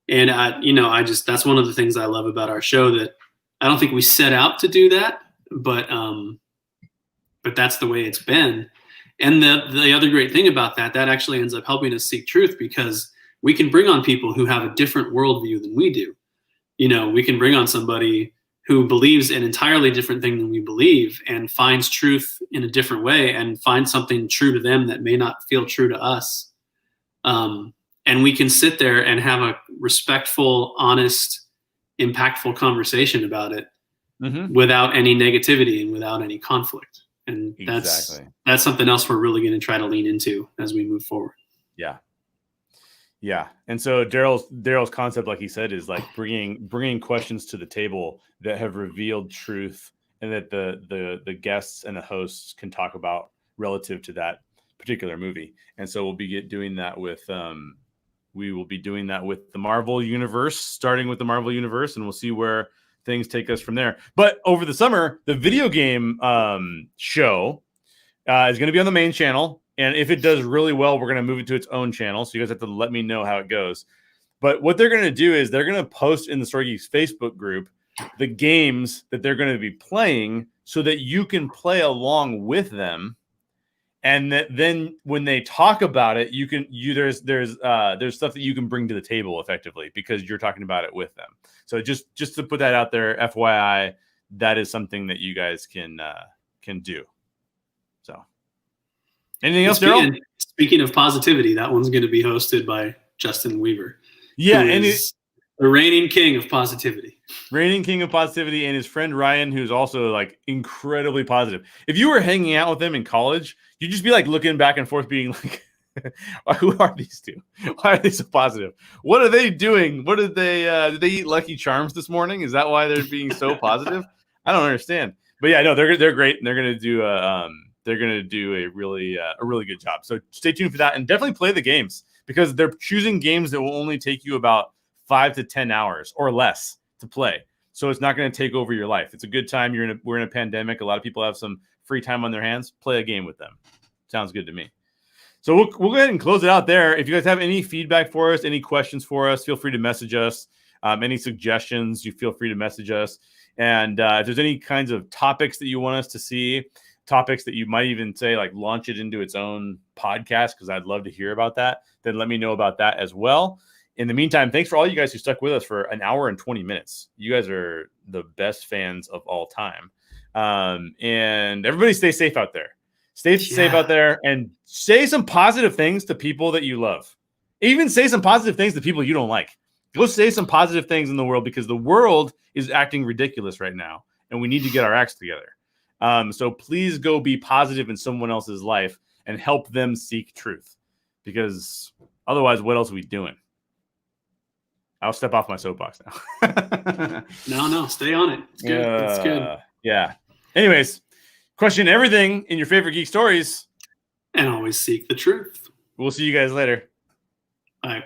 and that's one of the things I love about our show, that I don't think we set out to do that, but that's the way it's been. And the other great thing about that actually ends up helping us seek truth, because we can bring on people who have a different worldview than we do. We can bring on somebody who believes an entirely different thing than we believe and finds truth in a different way and finds something true to them that may not feel true to us. And we can sit there and have a respectful, honest, impactful conversation about it without any negativity and without any conflict. And that's something else we're really going to try to lean into as we move forward. Yeah. Yeah. And so Daryl's concept, like he said, is like bringing questions to the table that have revealed truth, and that the guests and the hosts can talk about relative to that particular movie. And so we'll be doing that with we will be doing that with the Marvel universe, starting with the Marvel universe, and we'll see where things take us from there. But over the summer, the video game show is going to be on the main channel. And if it does really well, we're going to move it to its own channel. So you guys have to let me know how it goes. But what they're going to do is they're going to post in the Story Geeks Facebook group the games that they're going to be playing, so that you can play along with them. And then when they talk about it, there's stuff that you can bring to the table effectively, because you're talking about it with them. So just to put that out there, FYI, that is something that you guys can do. So. Anything else, Daryl? Speaking of positivity, that one's going to be hosted by Justin Weaver. Yeah, and the reigning king of positivity. Reigning king of positivity, and his friend Ryan, who's also like incredibly positive. If you were hanging out with him in college, you'd just be like looking back and forth, being like, "Who are these two? Why are they so positive? What are they doing? What did they eat Lucky Charms this morning? Is that why they're being so positive? I don't understand." But yeah, no, they're great, and they're going to do a really good job. So stay tuned for that, and definitely play the games, because they're choosing games that will only take you about 5 to 10 hours or less to play. So it's not going to take over your life. It's a good time. We're in a pandemic. A lot of people have some free time on their hands. Play a game with them. Sounds good to me. So we'll go ahead and close it out there. If you guys have any feedback for us, any questions for us, feel free to message us. Any suggestions, you feel free to message us. And if there's any kinds of topics that you want us to see, topics that you might even say, like, launch it into its own podcast, because I'd love to hear about that, then let me know about that as well. In the meantime, thanks for all you guys who stuck with us for an hour and 20 minutes. You guys are the best fans of all time. And everybody stay safe out there. Stay safe out there, and say some positive things to people that you love. Even say some positive things to people you don't like. Go say some positive things in the world, because the world is acting ridiculous right now, and we need to get our acts together. So please go be positive in someone else's life and help them seek truth, because otherwise, what else are we doing? I'll step off my soapbox now. No, stay on it. It's good. It's good. Yeah. Anyways, question everything in your favorite geek stories, and always seek the truth. We'll see you guys later. Bye.